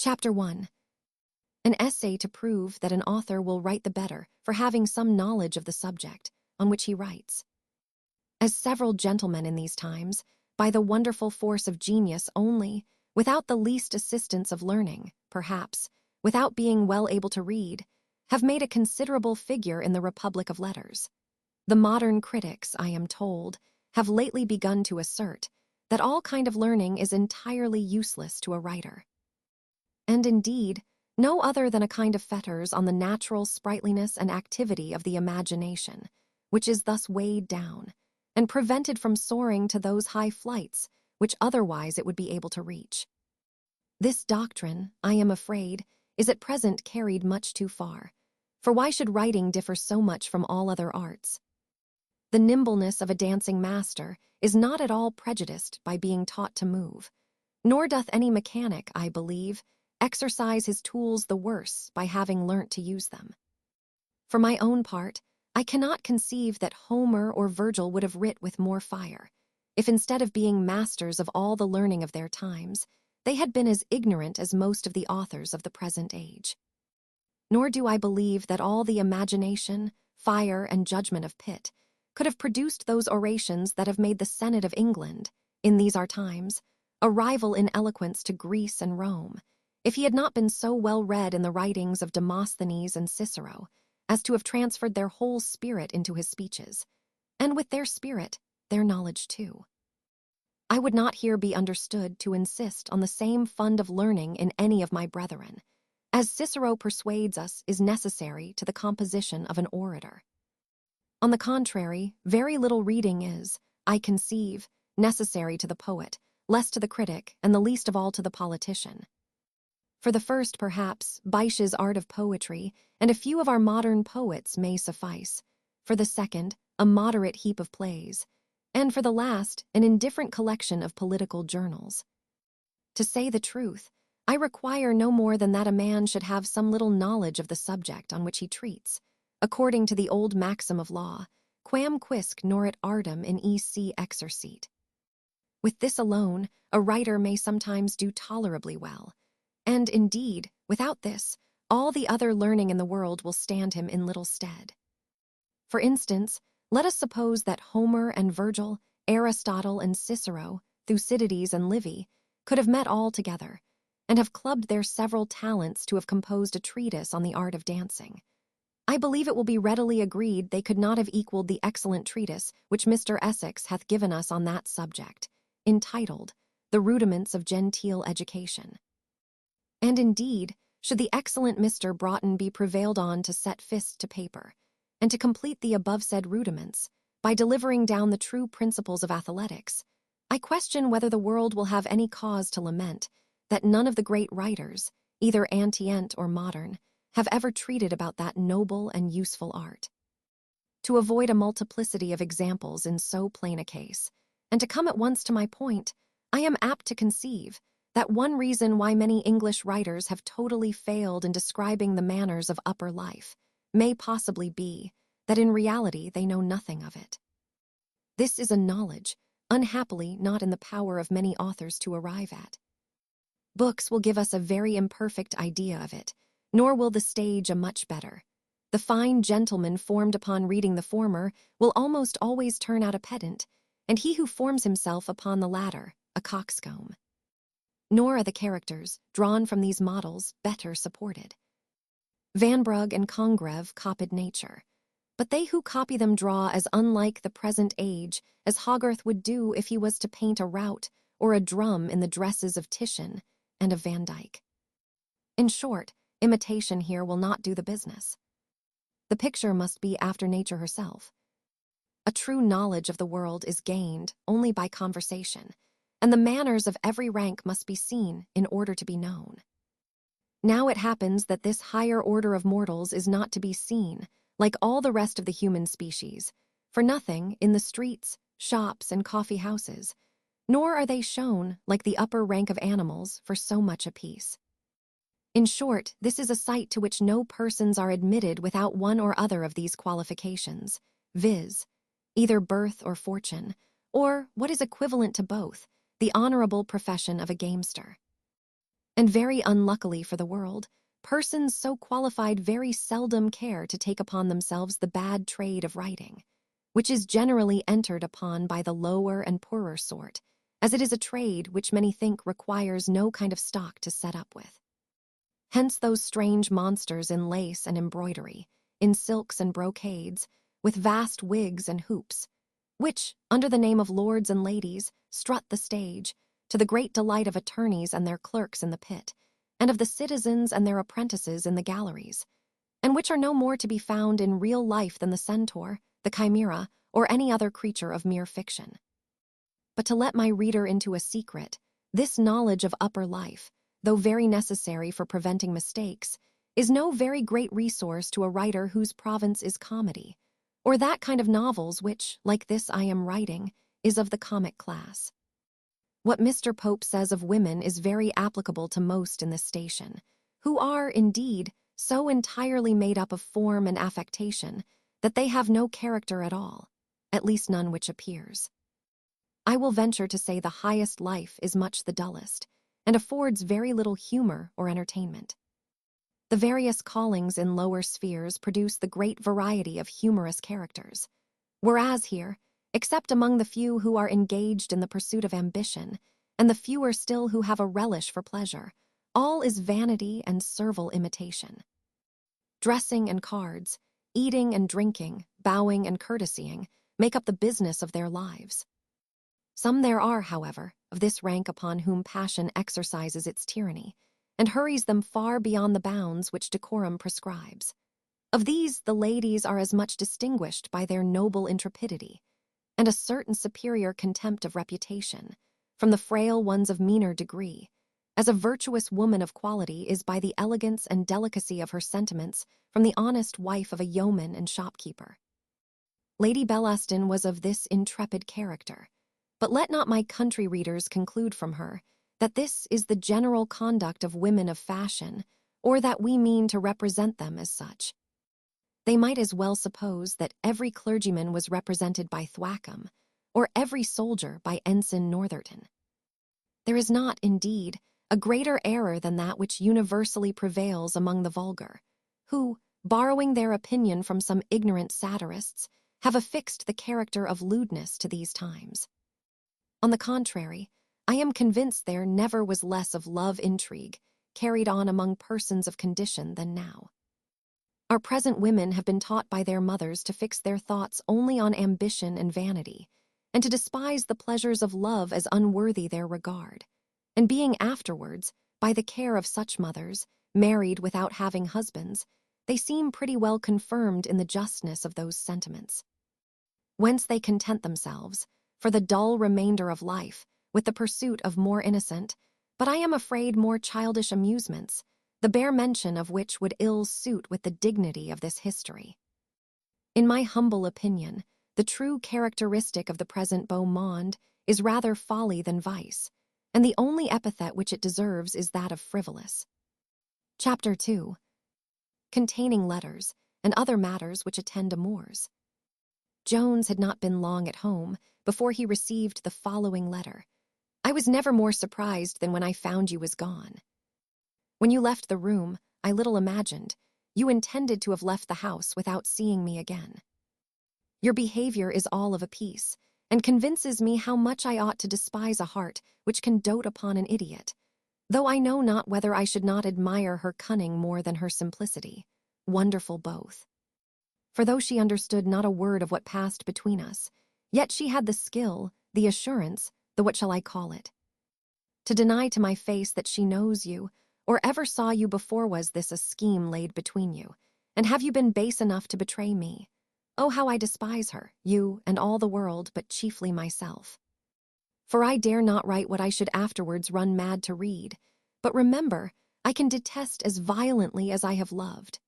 Chapter 1. An essay to prove that an author will write the better for having some knowledge of the subject on which he writes. As several gentlemen in these times, by the wonderful force of genius only, without the least assistance of learning, perhaps, without being well able to read, have made a considerable figure in the Republic of Letters. The modern critics, I am told, have lately begun to assert that all kind of learning is entirely useless to a writer. And indeed, no other than a kind of fetters on the natural sprightliness and activity of the imagination, which is thus weighed down, and prevented from soaring to those high flights which otherwise it would be able to reach. This doctrine, I am afraid, is at present carried much too far, for why should writing differ so much from all other arts? The nimbleness of a dancing master is not at all prejudiced by being taught to move, nor doth any mechanic, I believe, exercise his tools the worse by having learnt to use them. For my own part, I cannot conceive that Homer or Virgil would have writ with more fire, if instead of being masters of all the learning of their times, they had been as ignorant as most of the authors of the present age. Nor do I believe that all the imagination, fire, and judgment of Pitt could have produced those orations that have made the Senate of England, in these our times, a rival in eloquence to Greece and Rome, if he had not been so well read in the writings of Demosthenes and Cicero as to have transferred their whole spirit into his speeches, and with their spirit, their knowledge too. I would not here be understood to insist on the same fund of learning in any of my brethren, as Cicero persuades us is necessary to the composition of an orator. On the contrary, very little reading is, I conceive, necessary to the poet, less to the critic, and the least of all to the politician. For the first, perhaps, Byche's art of poetry, and a few of our modern poets may suffice. For the second, a moderate heap of plays, and for the last, an indifferent collection of political journals. To say the truth, I require no more than that a man should have some little knowledge of the subject on which he treats, according to the old maxim of law, quam quisque norit ardem in ec exercit. With this alone, a writer may sometimes do tolerably well, and indeed, without this, all the other learning in the world will stand him in little stead. For instance, let us suppose that Homer and Virgil, Aristotle and Cicero, Thucydides and Livy, could have met all together, and have clubbed their several talents to have composed a treatise on the art of dancing. I believe it will be readily agreed they could not have equaled the excellent treatise which Mr. Essex hath given us on that subject, entitled, The Rudiments of Genteel Education. And indeed, should the excellent Mr. Broughton be prevailed on to set fist to paper, and to complete the above-said rudiments, by delivering down the true principles of athletics, I question whether the world will have any cause to lament that none of the great writers, either antient or modern, have ever treated about that noble and useful art. To avoid a multiplicity of examples in so plain a case, and to come at once to my point, I am apt to conceive that one reason why many English writers have totally failed in describing the manners of upper life may possibly be that in reality they know nothing of it. This is a knowledge, unhappily not in the power of many authors to arrive at. Books will give us a very imperfect idea of it, nor will the stage a much better. The fine gentleman formed upon reading the former will almost always turn out a pedant, and he who forms himself upon the latter, a coxcomb. Nor are the characters, drawn from these models, better supported. Vanbrugh and Congreve copied nature, but they who copy them draw as unlike the present age as Hogarth would do if he was to paint a rout or a drum in the dresses of Titian and of Van Dyck. In short, imitation here will not do the business. The picture must be after nature herself. A true knowledge of the world is gained only by conversation, and the manners of every rank must be seen in order to be known. Now it happens that this higher order of mortals is not to be seen, like all the rest of the human species, for nothing in the streets, shops, and coffee houses, nor are they shown, like the upper rank of animals, for so much apiece. In short, this is a sight to which no persons are admitted without one or other of these qualifications, viz., either birth or fortune, or, what is equivalent to both, the honorable profession of a gamester. And very unluckily for the world, persons so qualified very seldom care to take upon themselves the bad trade of writing, which is generally entered upon by the lower and poorer sort, as it is a trade which many think requires no kind of stock to set up with. Hence those strange monsters in lace and embroidery, in silks and brocades, with vast wigs and hoops, which, under the name of lords and ladies, strut the stage, to the great delight of attorneys and their clerks in the pit, and of the citizens and their apprentices in the galleries, and which are no more to be found in real life than the centaur, the chimera, or any other creature of mere fiction. But to let my reader into a secret, this knowledge of upper life, though very necessary for preventing mistakes, is no very great resource to a writer whose province is comedy, or that kind of novels which, like this I am writing, is of the comic class. What Mr. Pope says of women is very applicable to most in this station, who are, indeed, so entirely made up of form and affectation that they have no character at all, at least none which appears. I will venture to say the highest life is much the dullest, and affords very little humor or entertainment. The various callings in lower spheres produce the great variety of humorous characters, whereas here, except among the few who are engaged in the pursuit of ambition, and the fewer still who have a relish for pleasure, all is vanity and servile imitation. Dressing and cards, eating and drinking, bowing and courtesying, make up the business of their lives. Some there are, however, of this rank upon whom passion exercises its tyranny, and hurries them far beyond the bounds which decorum prescribes. Of these the ladies are as much distinguished by their noble intrepidity, and a certain superior contempt of reputation, from the frail ones of meaner degree, as a virtuous woman of quality is by the elegance and delicacy of her sentiments from the honest wife of a yeoman and shopkeeper. Lady Bellaston was of this intrepid character, but let not my country readers conclude from her that this is the general conduct of women of fashion, or that we mean to represent them as such. They might as well suppose that every clergyman was represented by Thwackum, or every soldier by Ensign Northerton. There is not, indeed, a greater error than that which universally prevails among the vulgar, who, borrowing their opinion from some ignorant satirists, have affixed the character of lewdness to these times. On the contrary, I am convinced there never was less of love intrigue carried on among persons of condition than now. Our present women have been taught by their mothers to fix their thoughts only on ambition and vanity, and to despise the pleasures of love as unworthy their regard, and being afterwards, by the care of such mothers, married without having husbands, they seem pretty well confirmed in the justness of those sentiments. Whence they content themselves, for the dull remainder of life, with the pursuit of more innocent, but I am afraid more childish amusements, the bare mention of which would ill suit with the dignity of this history. In my humble opinion, the true characteristic of the present beau monde is rather folly than vice, and the only epithet which it deserves is that of frivolous. Chapter 2. Containing letters, and other matters which attend amours. Jones had not been long at home before he received the following letter. I was never more surprised than when I found you was gone. When you left the room, I little imagined you intended to have left the house without seeing me again. Your behavior is all of a piece, and convinces me how much I ought to despise a heart which can dote upon an idiot, though I know not whether I should not admire her cunning more than her simplicity. Wonderful both. For though she understood not a word of what passed between us, yet she had the skill, the assurance, the what shall I call it? To deny to my face that she knows you, or ever saw you before. Was this a scheme laid between you? And have you been base enough to betray me? Oh, how I despise her, you, and all the world, but chiefly myself. For I dare not write what I should afterwards run mad to read, but remember, I can detest as violently as I have loved.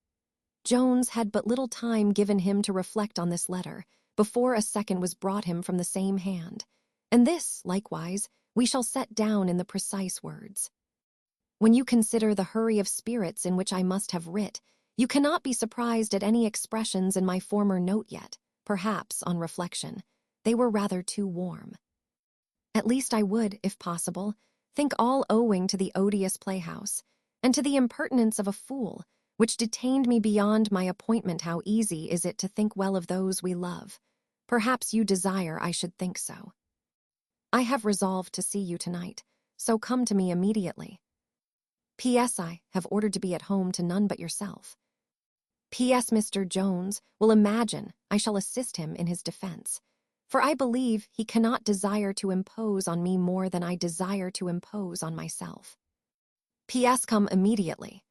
Jones had but little time given him to reflect on this letter, before a second was brought him from the same hand, and this, likewise, we shall set down in the precise words. When you consider the hurry of spirits in which I must have writ, you cannot be surprised at any expressions in my former note yet, perhaps, on reflection, they were rather too warm. At least I would, if possible, Think all owing to the odious playhouse, and to the impertinence of a fool, which detained me beyond my appointment. How easy is it to think well of those we love? Perhaps you desire I should think so. I have resolved to see you tonight, so come to me immediately. P.S. I have ordered to be at home to none but yourself. P.S. Mr. Jones will imagine I shall assist him in his defense, for I believe he cannot desire to impose on me more than I desire to impose on myself. P.S. Come immediately.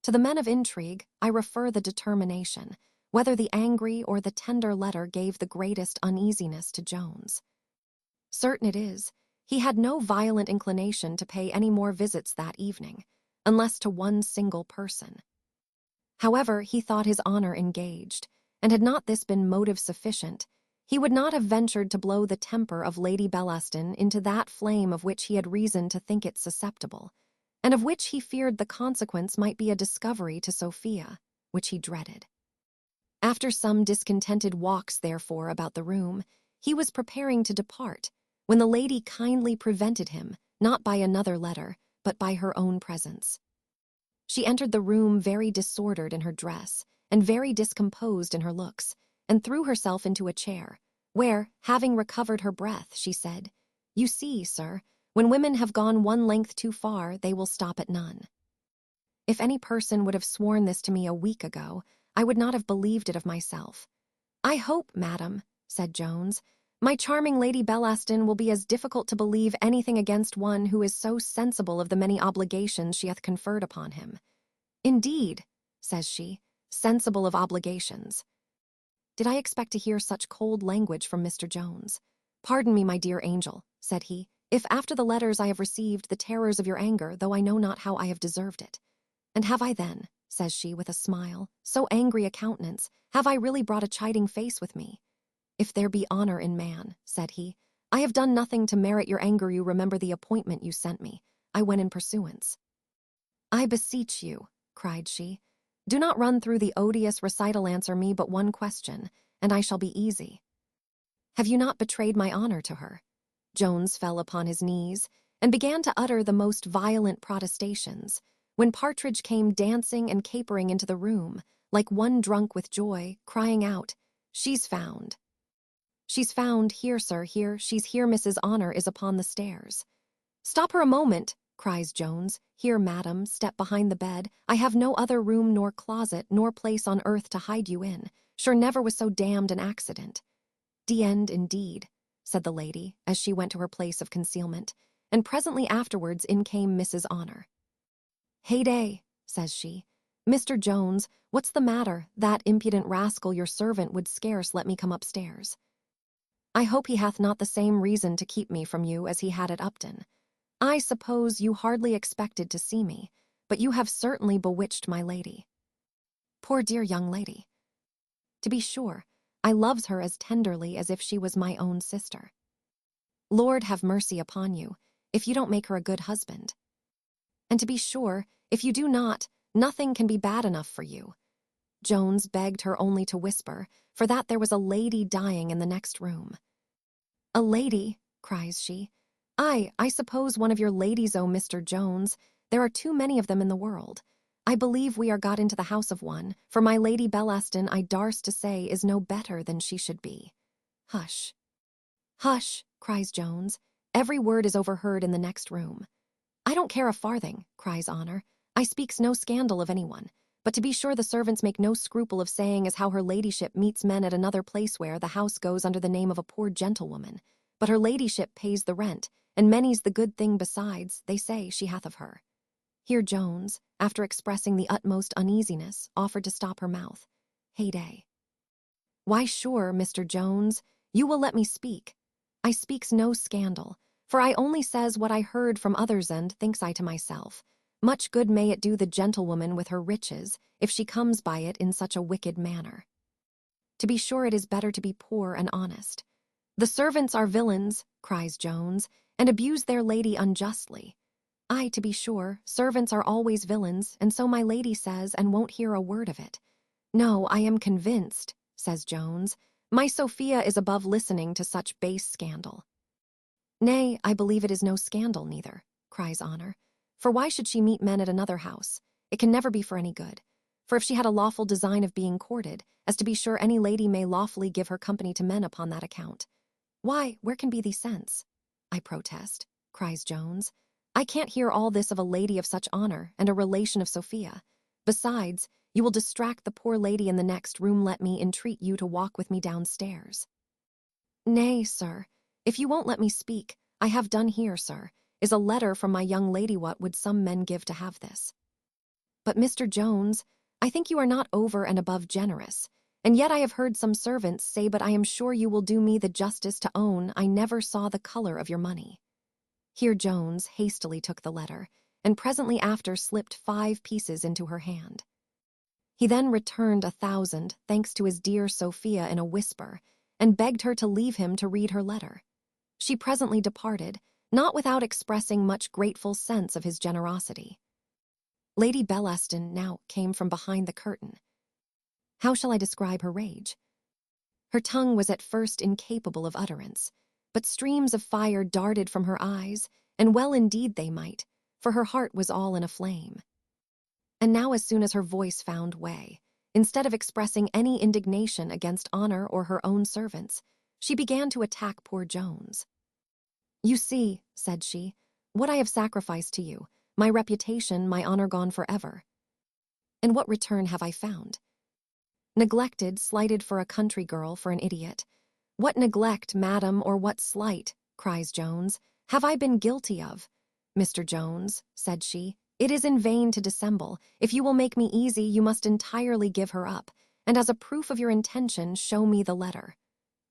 To the men of intrigue, I refer the determination, whether the angry or the tender letter gave the greatest uneasiness to Jones. Certain it is, he had no violent inclination to pay any more visits that evening, unless to one single person. However, he thought his honor engaged, and had not this been motive sufficient, he would not have ventured to blow the temper of Lady Bellaston into that flame of which he had reason to think it susceptible, and of which he feared the consequence might be a discovery to Sophia, which he dreaded. After some discontented walks, therefore, about the room, he was preparing to depart, when the lady kindly prevented him, not by another letter, but by her own presence. She entered the room very disordered in her dress, and very discomposed in her looks, and threw herself into a chair, where, having recovered her breath, she said, "You see, sir, when women have gone one length too far, they will stop at none. If any person would have sworn this to me a week ago, I would not have believed it of myself. I hope, madam," said Jones, "my charming Lady Bellaston will be as difficult to believe anything against one who is so sensible of the many obligations she hath conferred upon him. Indeed," says she, "sensible of obligations." Did I expect to hear such cold language from Mr. Jones? "Pardon me, my dear angel," said he, "if after the letters I have received the terrors of your anger, though I know not how I have deserved it. And have I then," says she with a smile, "so angry a countenance, have I really brought a chiding face with me? If there be honor in man," said he, "I have done nothing to merit your anger. You remember the appointment you sent me. I went in pursuance." "I beseech you," cried she, "do not run through the odious recital. Answer me but one question, and I shall be easy. Have you not betrayed my honor to her?" Jones fell upon his knees, and began to utter the most violent protestations, when Partridge came dancing and capering into the room, like one drunk with joy, crying out, "She's found! She's found, here, sir, here, she's here, Mrs. Honor is upon the stairs." "Stop her a moment," cries Jones. "Here, madam, step behind the bed. I have no other room nor closet nor place on earth to hide you in. Sure never was so damned an accident." "The end, indeed," said the lady, as she went to her place of concealment, and presently afterwards in came Mrs. Honor. "Heyday," says she. "Mr. Jones, what's the matter? That impudent rascal, your servant, would scarce let me come upstairs. I hope he hath not the same reason to keep me from you as he had at Upton. I suppose you hardly expected to see me, but you have certainly bewitched my lady." "Poor dear young lady." "To be sure, I loves her as tenderly as if she was my own sister." "Lord have mercy upon you, if you don't make her a good husband. And to be sure, if you do not, nothing can be bad enough for you." Jones begged her only to whisper, for that there was a lady dying in the next room. "A lady?" cries she. I suppose one of your ladies, oh, Mr. Jones. There are too many of them in the world. I believe we are got into the house of one, for my Lady Bellaston, I darst to say, is no better than she should be." "Hush, hush," cries Jones. "Every word is overheard in the next room." "I don't care a farthing," cries Honor. "I speaks no scandal of anyone. But to be sure the servants make no scruple of saying as how her ladyship meets men at another place where the house goes under the name of a poor gentlewoman. But her ladyship pays the rent, and many's the good thing besides, they say, she hath of her." Here Jones, after expressing the utmost uneasiness, offered to stop her mouth. Heyday. "Why sure, Mr. Jones, you will let me speak. I speaks no scandal, for I only says what I heard from others, and thinks I to myself, much good may it do the gentlewoman with her riches, if she comes by it in such a wicked manner. To be sure it is better to be poor and honest. The servants are villains," cries Jones, "and abuse their lady unjustly. Ay, to be sure, servants are always villains, and so my lady says, and won't hear a word of it. No, I am convinced," says Jones, "my Sophia is above listening to such base scandal." "Nay, I believe it is no scandal neither," cries Honor. For why should she meet men at another house? It can never be for any good. For if she had a lawful design of being courted, as to be sure any lady may lawfully give her company to men upon that account. Why, where can be the sense? I protest, cries Jones. I can't hear all this of a lady of such honor and a relation of Sophia. Besides, you will distract the poor lady in the next room. Let me entreat you to walk with me downstairs. Nay, sir, if you won't let me speak, I have done here, sir, is a letter from my young lady. What would some men give to have this? But Mr. Jones, I think you are not over and above generous, and yet I have heard some servants say, but I am sure you will do me the justice to own I never saw the color of your money. Here Jones hastily took the letter, and presently after slipped 5 pieces into her hand. He then returned 1,000, thanks to his dear Sophia in a whisper, and begged her to leave him to read her letter. She presently departed, not without expressing much grateful sense of his generosity. Lady Bellaston now came from behind the curtain. How shall I describe her rage? Her tongue was at first incapable of utterance, but streams of fire darted from her eyes, and well indeed they might, for her heart was all in a flame. And now as soon as her voice found way, instead of expressing any indignation against Honor or her own servants, she began to attack poor Jones. You see, said she, what I have sacrificed to you, my reputation, my honor gone forever. And what return have I found? Neglected, slighted for a country girl, for an idiot. What neglect, madam, or what slight, cries Jones, have I been guilty of? Mr. Jones, said she, it is in vain to dissemble. If you will make me easy, you must entirely give her up, and as a proof of your intention, show me the letter.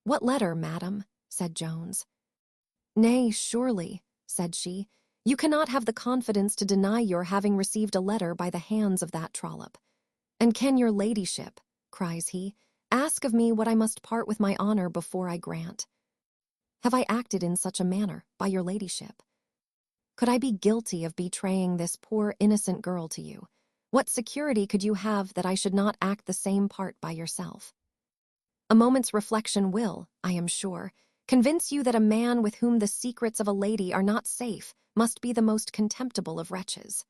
What letter, madam? Said Jones. Nay, surely, said she, you cannot have the confidence to deny your having received a letter by the hands of that trollop. And can your ladyship, cries he, ask of me what I must part with my honor before I grant? Have I acted in such a manner by your ladyship? Could I be guilty of betraying this poor innocent girl to you? What security could you have that I should not act the same part by yourself? A moment's reflection will, I am sure, convince you that a man with whom the secrets of a lady are not safe must be the most contemptible of wretches.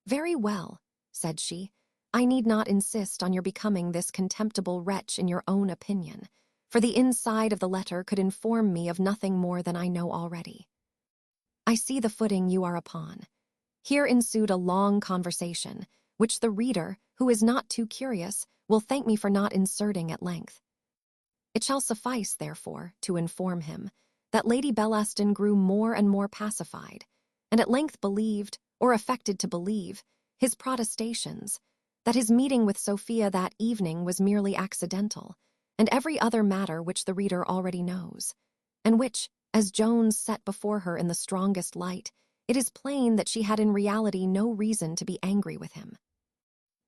Very well, said she, I need not insist on your becoming this contemptible wretch in your own opinion, for the inside of the letter could inform me of nothing more than I know already. I see the footing you are upon. Here ensued a long conversation, which the reader, who is not too curious, will thank me for not inserting at length. It shall suffice, therefore, to inform him that Lady Bellaston grew more and more pacified, and at length believed, or affected to believe, his protestations, that his meeting with Sophia that evening was merely accidental, and every other matter which the reader already knows, and which, as Jones set before her in the strongest light, it is plain that she had in reality no reason to be angry with him.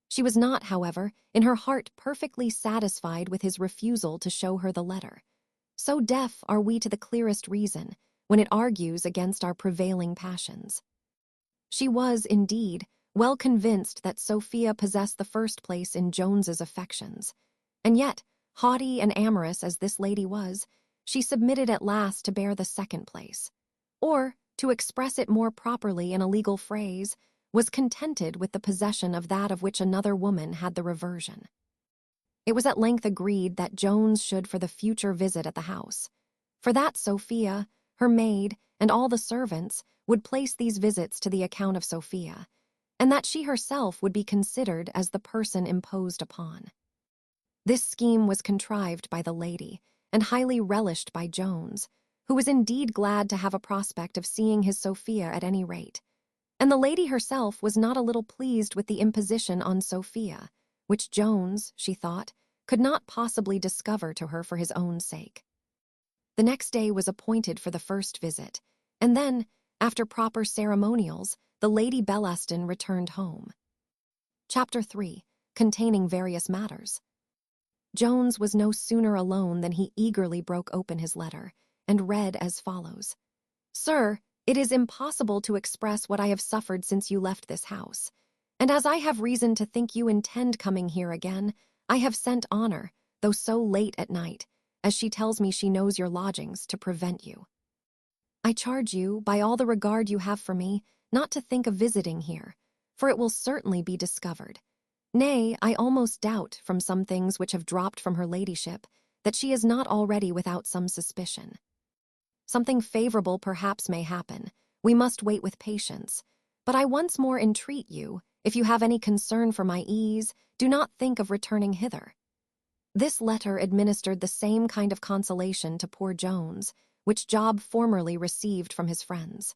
She was not, however, in her heart perfectly satisfied with his refusal to show her the letter. So deaf are we to the clearest reason when it argues against our prevailing passions. She was, indeed, well convinced that Sophia possessed the first place in Jones's affections, and yet, haughty and amorous as this lady was, she submitted at last to bear the second place, or, to express it more properly in a legal phrase, was contented with the possession of that of which another woman had the reversion. It was at length agreed that Jones should for the future visit at the house, for that Sophia, her maid, and all the servants would place these visits to the account of Sophia, and that she herself would be considered as the person imposed upon. This scheme was contrived by the lady, and highly relished by Jones, who was indeed glad to have a prospect of seeing his Sophia at any rate. And the lady herself was not a little pleased with the imposition on Sophia, which Jones, she thought, could not possibly discover to her for his own sake. The next day was appointed for the first visit, and then, after proper ceremonials, the Lady Bellaston returned home. Chapter 3, containing various matters. Jones was no sooner alone than he eagerly broke open his letter, and read as follows. Sir, it is impossible to express what I have suffered since you left this house, and as I have reason to think you intend coming here again, I have sent Honor, though so late at night, as she tells me she knows your lodgings, to prevent you. I charge you, by all the regard you have for me, not to think of visiting here, for it will certainly be discovered. Nay, I almost doubt, from some things which have dropped from her ladyship, that she is not already without some suspicion. Something favorable perhaps may happen. We must wait with patience. But I once more entreat you, if you have any concern for my ease, do not think of returning hither. This letter administered the same kind of consolation to poor Jones, which Job formerly received from his friends.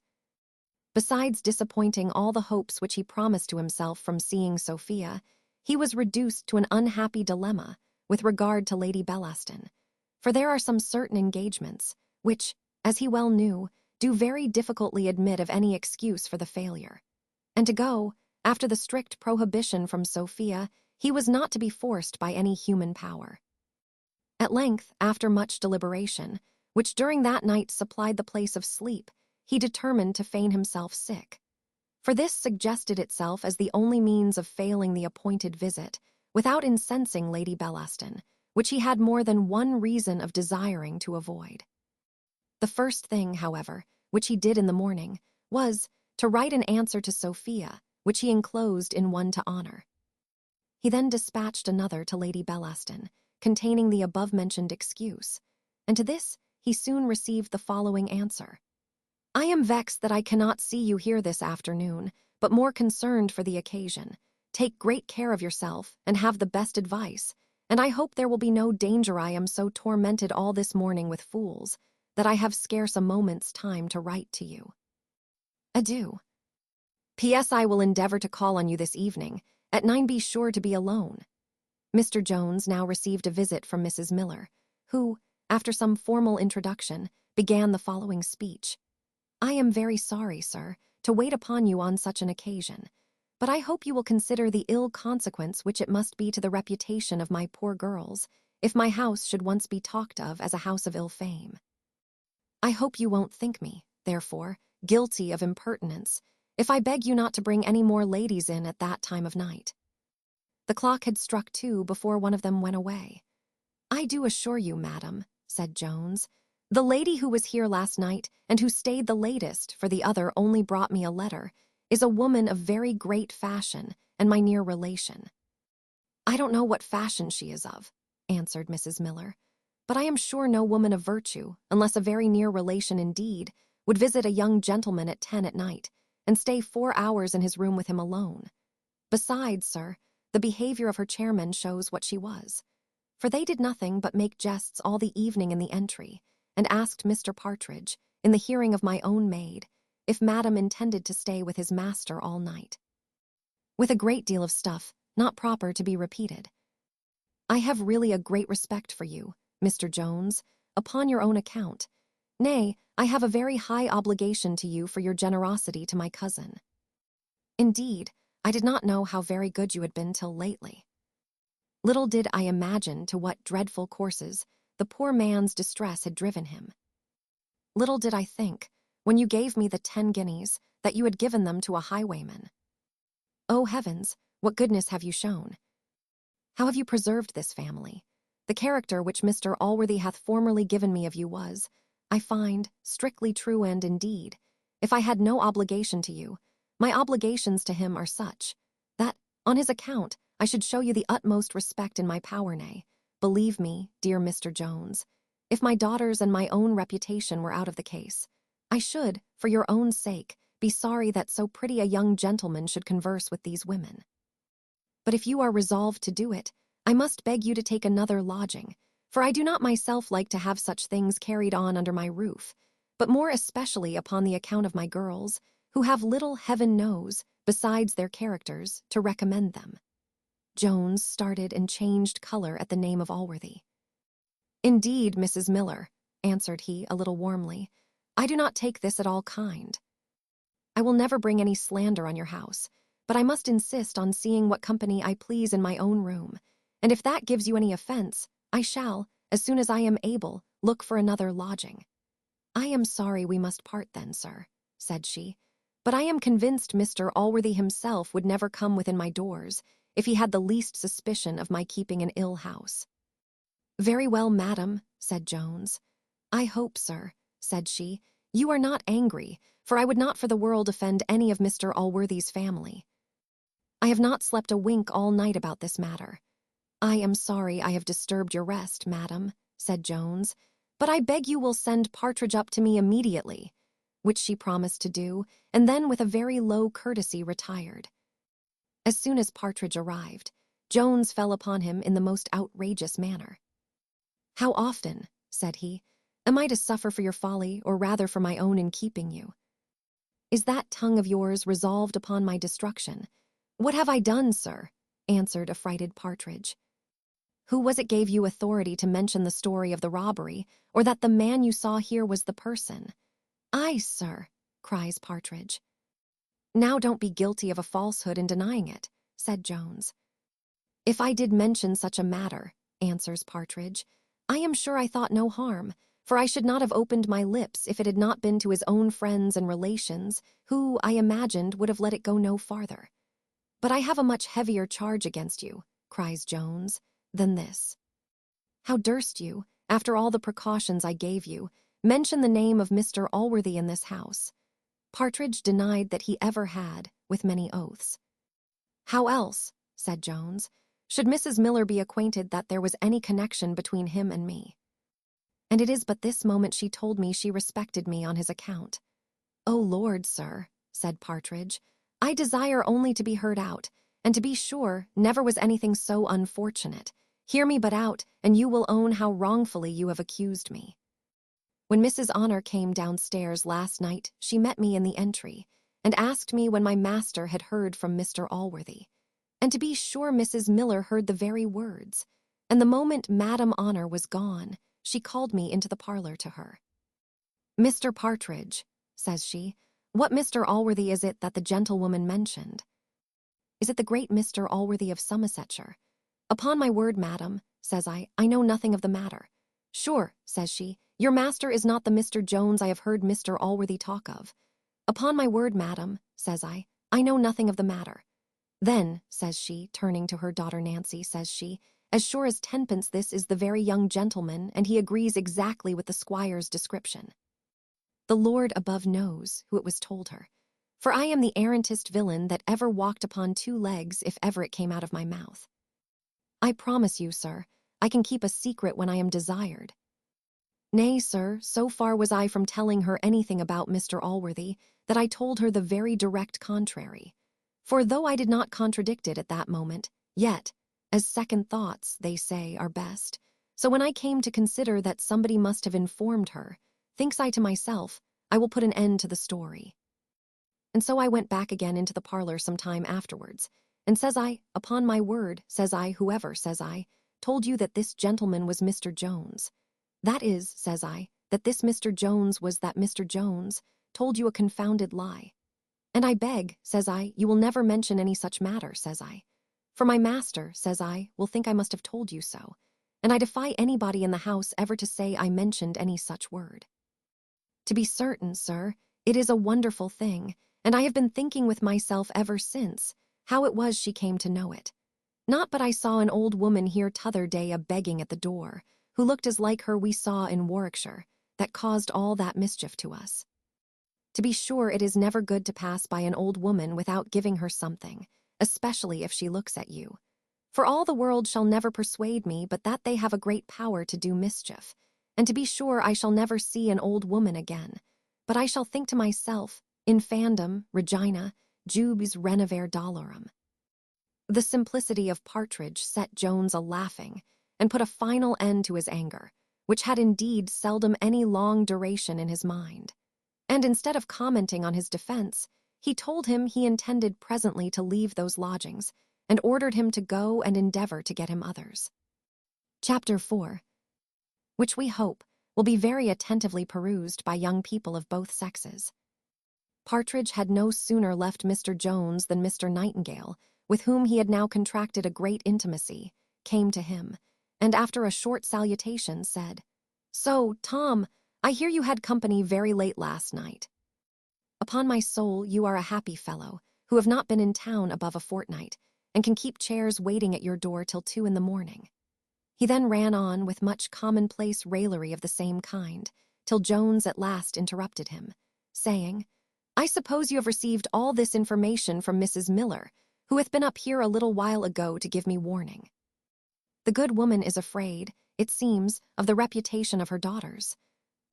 Besides disappointing all the hopes which he promised to himself from seeing Sophia, he was reduced to an unhappy dilemma with regard to Lady Bellaston, for there are some certain engagements which, as he well knew, do very difficultly admit of any excuse for the failure. And to go, after the strict prohibition from Sophia, he was not to be forced by any human power. At length, after much deliberation, which during that night supplied the place of sleep, he determined to feign himself sick. For this suggested itself as the only means of failing the appointed visit, without incensing Lady Bellaston, which he had more than one reason of desiring to avoid. The first thing, however, which he did in the morning, was to write an answer to Sophia, which he enclosed in one to honor. He then dispatched another to Lady Bellaston, containing the above-mentioned excuse, and to this he soon received the following answer. I am vexed that I cannot see you here this afternoon, but more concerned for the occasion. Take great care of yourself, and have the best advice, and I hope there will be no danger. I am so tormented all this morning with fools, that I have scarce a moment's time to write to you. Adieu. P.S. I will endeavor to call on you this evening. At 9 be sure to be alone. Mr. Jones now received a visit from Mrs. Miller, who, after some formal introduction, began the following speech. I am very sorry, sir, to wait upon you on such an occasion, but I hope you will consider the ill consequence which it must be to the reputation of my poor girls, if my house should once be talked of as a house of ill fame. I hope you won't think me, therefore, guilty of impertinence, if I beg you not to bring any more ladies in at that time of night. The clock had struck 2 before one of them went away. I do assure you, madam, said Jones, the lady who was here last night and who stayed the latest, for the other only brought me a letter, is a woman of very great fashion and my near relation. I don't know what fashion she is of, answered Mrs. Miller, but I am sure no woman of virtue, unless a very near relation indeed, would visit a young gentleman at 10 at night and stay 4 hours in his room with him alone. Besides, sir, the behavior of her chairmen shows what she was, for they did nothing but make jests all the evening in the entry, and asked Mr. Partridge, in the hearing of my own maid, if madam intended to stay with his master all night. With a great deal of stuff, not proper to be repeated. I have really a great respect for you, Mr. Jones, upon your own account. Nay, I have a very high obligation to you for your generosity to my cousin. Indeed, I did not know how very good you had been till lately. Little did I imagine to what dreadful courses the poor man's distress had driven him. Little did I think, when you gave me the 10 guineas, that you had given them to a highwayman. O heavens, what goodness have you shown! How have you preserved this family? The character which Mr. Allworthy hath formerly given me of you was, I find, strictly true, and indeed, if I had no obligation to you, my obligations to him are such, that, on his account, I should show you the utmost respect in my power. Nay, believe me, dear Mr. Jones, if my daughters and my own reputation were out of the case, I should, for your own sake, be sorry that so pretty a young gentleman should converse with these women. But if you are resolved to do it, I must beg you to take another lodging, for I do not myself like to have such things carried on under my roof, but more especially upon the account of my girls, who have little, heaven knows, besides their characters, to recommend them. Jones started and changed color at the name of Allworthy. Indeed, Mrs. Miller, answered he a little warmly, I do not take this at all kind. I will never bring any slander on your house, but I must insist on seeing what company I please in my own room, and if that gives you any offense, I shall, as soon as I am able, look for another lodging. I am sorry we must part then, sir, said she, but I am convinced Mr. Allworthy himself would never come within my doors if he had the least suspicion of my keeping an ill house. Very well, madam, said Jones. I hope, sir, said she, You are not angry, for I would not for the world offend any of Mr. Allworthy's family. I have not slept a wink all night about this matter. I am sorry I have disturbed your rest, madam, said Jones, but I beg you will send Partridge up to me immediately, which she promised to do, and then with a very low courtesy retired. As soon as Partridge arrived, Jones fell upon him in the most outrageous manner. How often, said he, am I to suffer for your folly, or rather for my own in keeping you? Is that tongue of yours resolved upon my destruction? What have I done, sir? Answered affrighted Partridge. Who was it gave you authority to mention the story of the robbery, or that the man you saw here was the person? I, sir, cries Partridge. Now don't be guilty of a falsehood in denying it, said Jones. If I did mention such a matter, answers Partridge, I am sure I thought no harm, for I should not have opened my lips if it had not been to his own friends and relations, who, I imagined, would have let it go no farther. But I have a much heavier charge against you, cries Jones, than this. How durst you, after all the precautions I gave you, mention the name of Mr. Allworthy in this house? Partridge denied that he ever had, with many oaths. How else, said Jones, should Mrs. Miller be acquainted that there was any connection between him and me? And it is but this moment she told me she respected me on his account. O Lord, sir, said Partridge, I desire only to be heard out, and to be sure never was anything so unfortunate. Hear me but out, and you will own how wrongfully you have accused me. When Mrs. Honor came downstairs last night, she met me in the entry, and asked me when my master had heard from Mr. Allworthy. And to be sure Mrs. Miller heard the very words, and the moment Madam Honor was gone, she called me into the parlor to her. Mr. Partridge, says she, what Mr. Allworthy is it that the gentlewoman mentioned? Is it the great Mr. Allworthy of Somersetshire? Upon my word, madam, says I know nothing of the matter. Sure, says she, your master is not the Mr. Jones I have heard Mr. Allworthy talk of. Upon my word, madam, says I know nothing of the matter. Then, says she, turning to her daughter Nancy, says she, as sure as tenpence this is the very young gentleman, and he agrees exactly with the squire's description. The Lord above knows who it was told her, for I am the arrantest villain that ever walked upon two legs if ever it came out of my mouth. I promise you, sir, I can keep a secret when I am desired. Nay, sir, so far was I from telling her anything about Mr. Allworthy that I told her the very direct contrary. For though I did not contradict it at that moment, yet, as second thoughts, they say, are best, so when I came to consider that somebody must have informed her, thinks I to myself, I will put an end to the story. And so I went back again into the parlor some time afterwards, and says I, upon my word, says I, whoever, says I, told you that this gentleman was Mr. Jones. That is, says I, that this Mr. Jones was that Mr. Jones, told you a confounded lie. And I beg, says I, you will never mention any such matter, says I. For my master, says I, will think I must have told you so, and I defy anybody in the house ever to say I mentioned any such word. To be certain, sir, it is a wonderful thing, and I have been thinking with myself ever since, how it was she came to know it. Not but I saw an old woman here t'other day a-begging at the door, who looked as like her we saw in Warwickshire, that caused all that mischief to us. To be sure, it is never good to pass by an old woman without giving her something, especially if she looks at you. For all the world shall never persuade me but that they have a great power to do mischief, and to be sure I shall never see an old woman again, but I shall think to myself, infandum, Regina, jubes renovare dolorum. The simplicity of Partridge set Jones a-laughing, and put a final end to his anger, which had indeed seldom any long duration in his mind. And instead of commenting on his defense, he told him he intended presently to leave those lodgings, and ordered him to go and endeavor to get him others. Chapter 4, which we hope will be very attentively perused by young people of both sexes. Partridge had no sooner left Mr. Jones than Mr. Nightingale, with whom he had now contracted a great intimacy, came to him, and after a short salutation said, So, Tom, I hear you had company very late last night. Upon my soul, you are a happy fellow, who have not been in town above a fortnight, and can keep chairs waiting at your door till 2 in the morning. He then ran on with much commonplace raillery of the same kind, till Jones at last interrupted him, saying, "I suppose you have received all this information from Mrs. Miller, who hath been up here a little while ago to give me warning. The good woman is afraid, it seems, of the reputation of her daughters.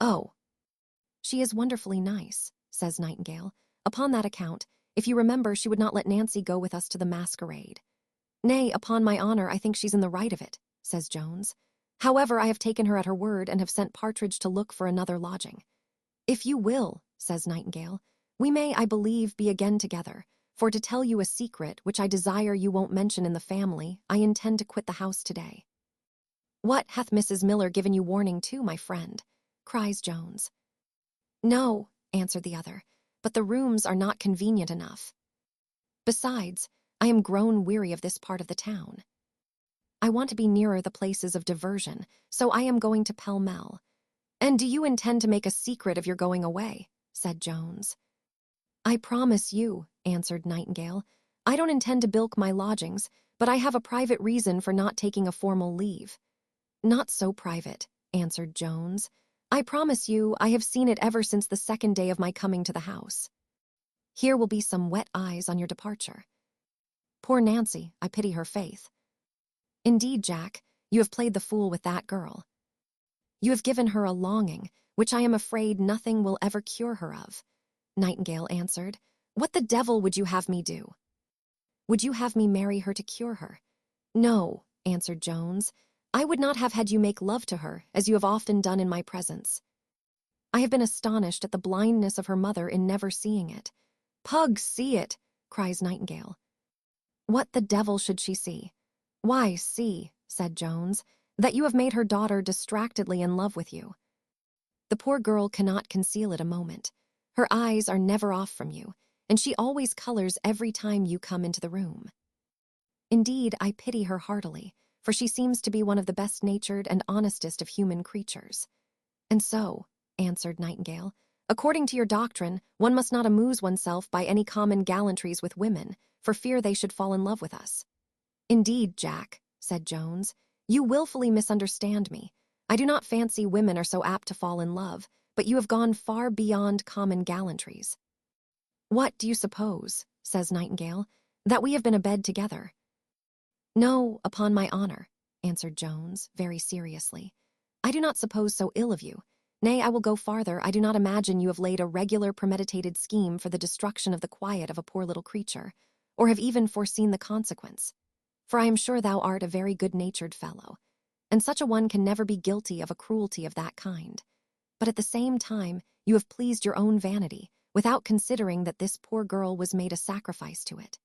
Oh, she is wonderfully nice," says Nightingale. "Upon that account, if you remember, she would not let Nancy go with us to the masquerade." "Nay, upon my honour, I think she's in the right of it," says Jones. "However, I have taken her at her word and have sent Partridge to look for another lodging." "If you will," says Nightingale, "we may, I believe, be again together, for to tell you a secret which I desire you won't mention in the family, I intend to quit the house today." "What, hath Mrs. Miller given you warning too, my friend?" cries Jones. "No," answered the other, "but the rooms are not convenient enough. Besides, I am grown weary of this part of the town. I want to be nearer the places of diversion, so I am going to Pall Mall." "And do you intend to make a secret of your going away?" said Jones. "I promise you," answered Nightingale, "I don't intend to bilk my lodgings, but I have a private reason for not taking a formal leave." "Not so private," answered Jones. "I promise you I have seen it ever since the second day of my coming to the house. Here will be some wet eyes on your departure. Poor Nancy, I pity her faith. Indeed, Jack, you have played the fool with that girl. You have given her a longing, which I am afraid nothing will ever cure her of." Nightingale answered, "What the devil would you have me do?" "Would you have me marry her to cure her?" "No," answered Jones, "I would not have had you make love to her, as you have often done in my presence. I have been astonished at the blindness of her mother in never seeing it." "Pug, see it!" cries Nightingale. "What the devil should she see?" "Why, see," said Jones, "that you have made her daughter distractedly in love with you. The poor girl cannot conceal it a moment. Her eyes are never off from you, and she always colors every time you come into the room. Indeed, I pity her heartily, for she seems to be one of the best-natured and honestest of human creatures." "And so," answered Nightingale, "according to your doctrine, one must not amuse oneself by any common gallantries with women, for fear they should fall in love with us." "Indeed, Jack," said Jones, "you wilfully misunderstand me. I do not fancy women are so apt to fall in love, but you have gone far beyond common gallantries." "What do you suppose," says Nightingale, "that we have been abed together?" "No, upon my honour," answered Jones, very seriously. "I do not suppose so ill of you. Nay, I will go farther, I do not imagine you have laid a regular premeditated scheme for the destruction of the quiet of a poor little creature, or have even foreseen the consequence. For I am sure thou art a very good-natured fellow, and such a one can never be guilty of a cruelty of that kind. But at the same time, you have pleased your own vanity, without considering that this poor girl was made a sacrifice to it.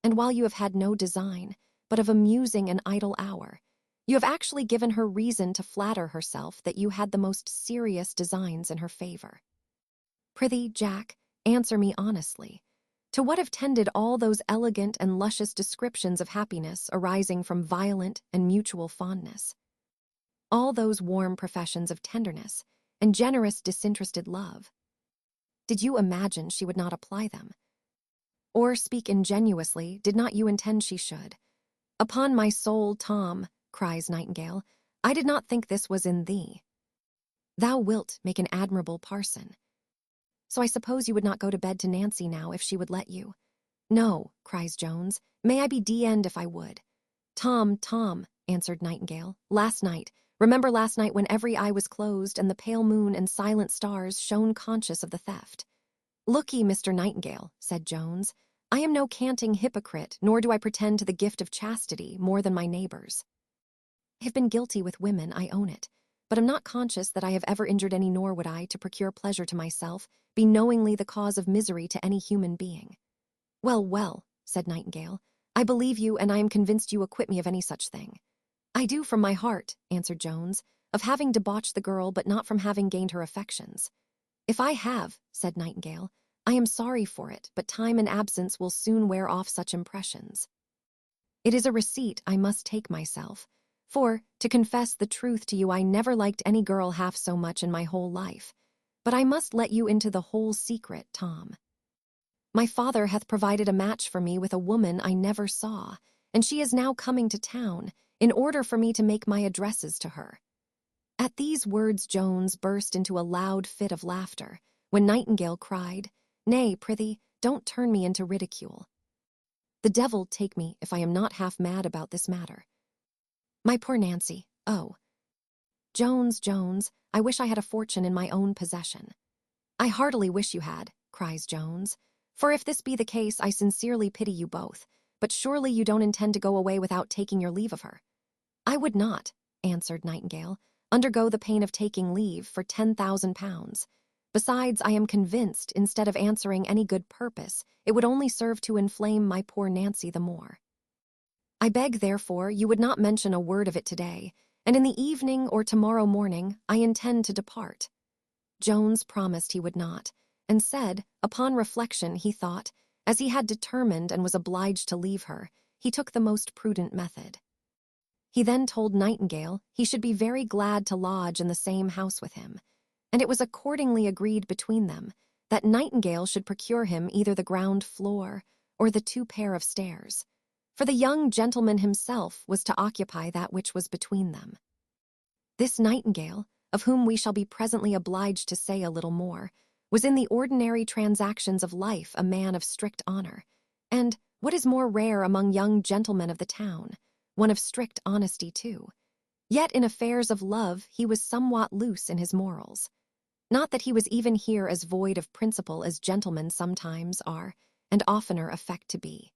And while you have had no design, but of amusing an idle hour, you have actually given her reason to flatter herself that you had the most serious designs in her favor. Prithee, Jack, answer me honestly. To what have tended all those elegant and luscious descriptions of happiness arising from violent and mutual fondness? All those warm professions of tenderness and generous disinterested love? Did you imagine she would not apply them? Or, speak ingenuously, did not you intend she should? Upon my soul, Tom, cries Nightingale, I did not think this was in thee. Thou wilt make an admirable parson. So I suppose you would not go to bed to Nancy now if she would let you. No, cries Jones, may I be d-end if I would. Tom, Tom, answered Nightingale, remember last night when every eye was closed and the pale moon and silent stars shone conscious of the theft. Look ye, Mr. Nightingale, said Jones, I am no canting hypocrite, nor do I pretend to the gift of chastity more than my neighbours. I have been guilty with women, I own it, but am not conscious that I have ever injured any, nor would I, to procure pleasure to myself, be knowingly the cause of misery to any human being. Well, well, said Nightingale, I believe you, and I am convinced you acquit me of any such thing. I do from my heart, answered Jones, of having debauched the girl, but not from having gained her affections. If I have, said Nightingale, I am sorry for it, but time and absence will soon wear off such impressions. It is a receipt I must take myself, for, to confess the truth to you, I never liked any girl half so much in my whole life. But I must let you into the whole secret, Tom. My father hath provided a match for me with a woman I never saw, and she is now coming to town, in order for me to make my addresses to her. At these words Jones burst into a loud fit of laughter, when Nightingale cried, "Nay, prithee, don't turn me into ridicule. The devil take me if I am not half mad about this matter. My poor Nancy, oh! Jones, Jones, I wish I had a fortune in my own possession." "I heartily wish you had," cries Jones, "for if this be the case, I sincerely pity you both, but surely you don't intend to go away without taking your leave of her." "I would not," answered Nightingale, "undergo the pain of taking leave for £10,000. Besides, I am convinced, instead of answering any good purpose, it would only serve to inflame my poor Nancy the more. I beg, therefore, you would not mention a word of it today, and in the evening or tomorrow morning I intend to depart." Jones promised he would not, and said, upon reflection, he thought, as he had determined and was obliged to leave her, he took the most prudent method. He then told Nightingale he should be very glad to lodge in the same house with him, and it was accordingly agreed between them that Nightingale should procure him either the ground floor or the 2 pair of stairs, for the young gentleman himself was to occupy that which was between them. This Nightingale, of whom we shall be presently obliged to say a little more, was in the ordinary transactions of life a man of strict honor, and, what is more rare among young gentlemen of the town, one of strict honesty too. Yet in affairs of love he was somewhat loose in his morals. Not that he was even here as void of principle as gentlemen sometimes are, and oftener affect to be.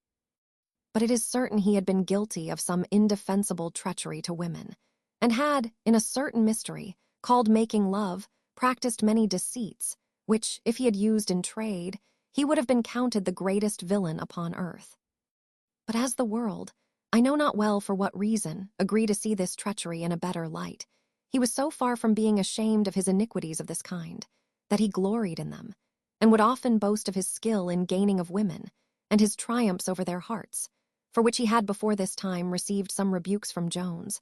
But it is certain he had been guilty of some indefensible treachery to women, and had, in a certain mystery, called making love, practiced many deceits, which, if he had used in trade, he would have been counted the greatest villain upon earth. But as the world, I know not well for what reason, agree to see this treachery in a better light, he was so far from being ashamed of his iniquities of this kind, that he gloried in them, and would often boast of his skill in gaining of women, and his triumphs over their hearts, for which he had before this time received some rebukes from Jones,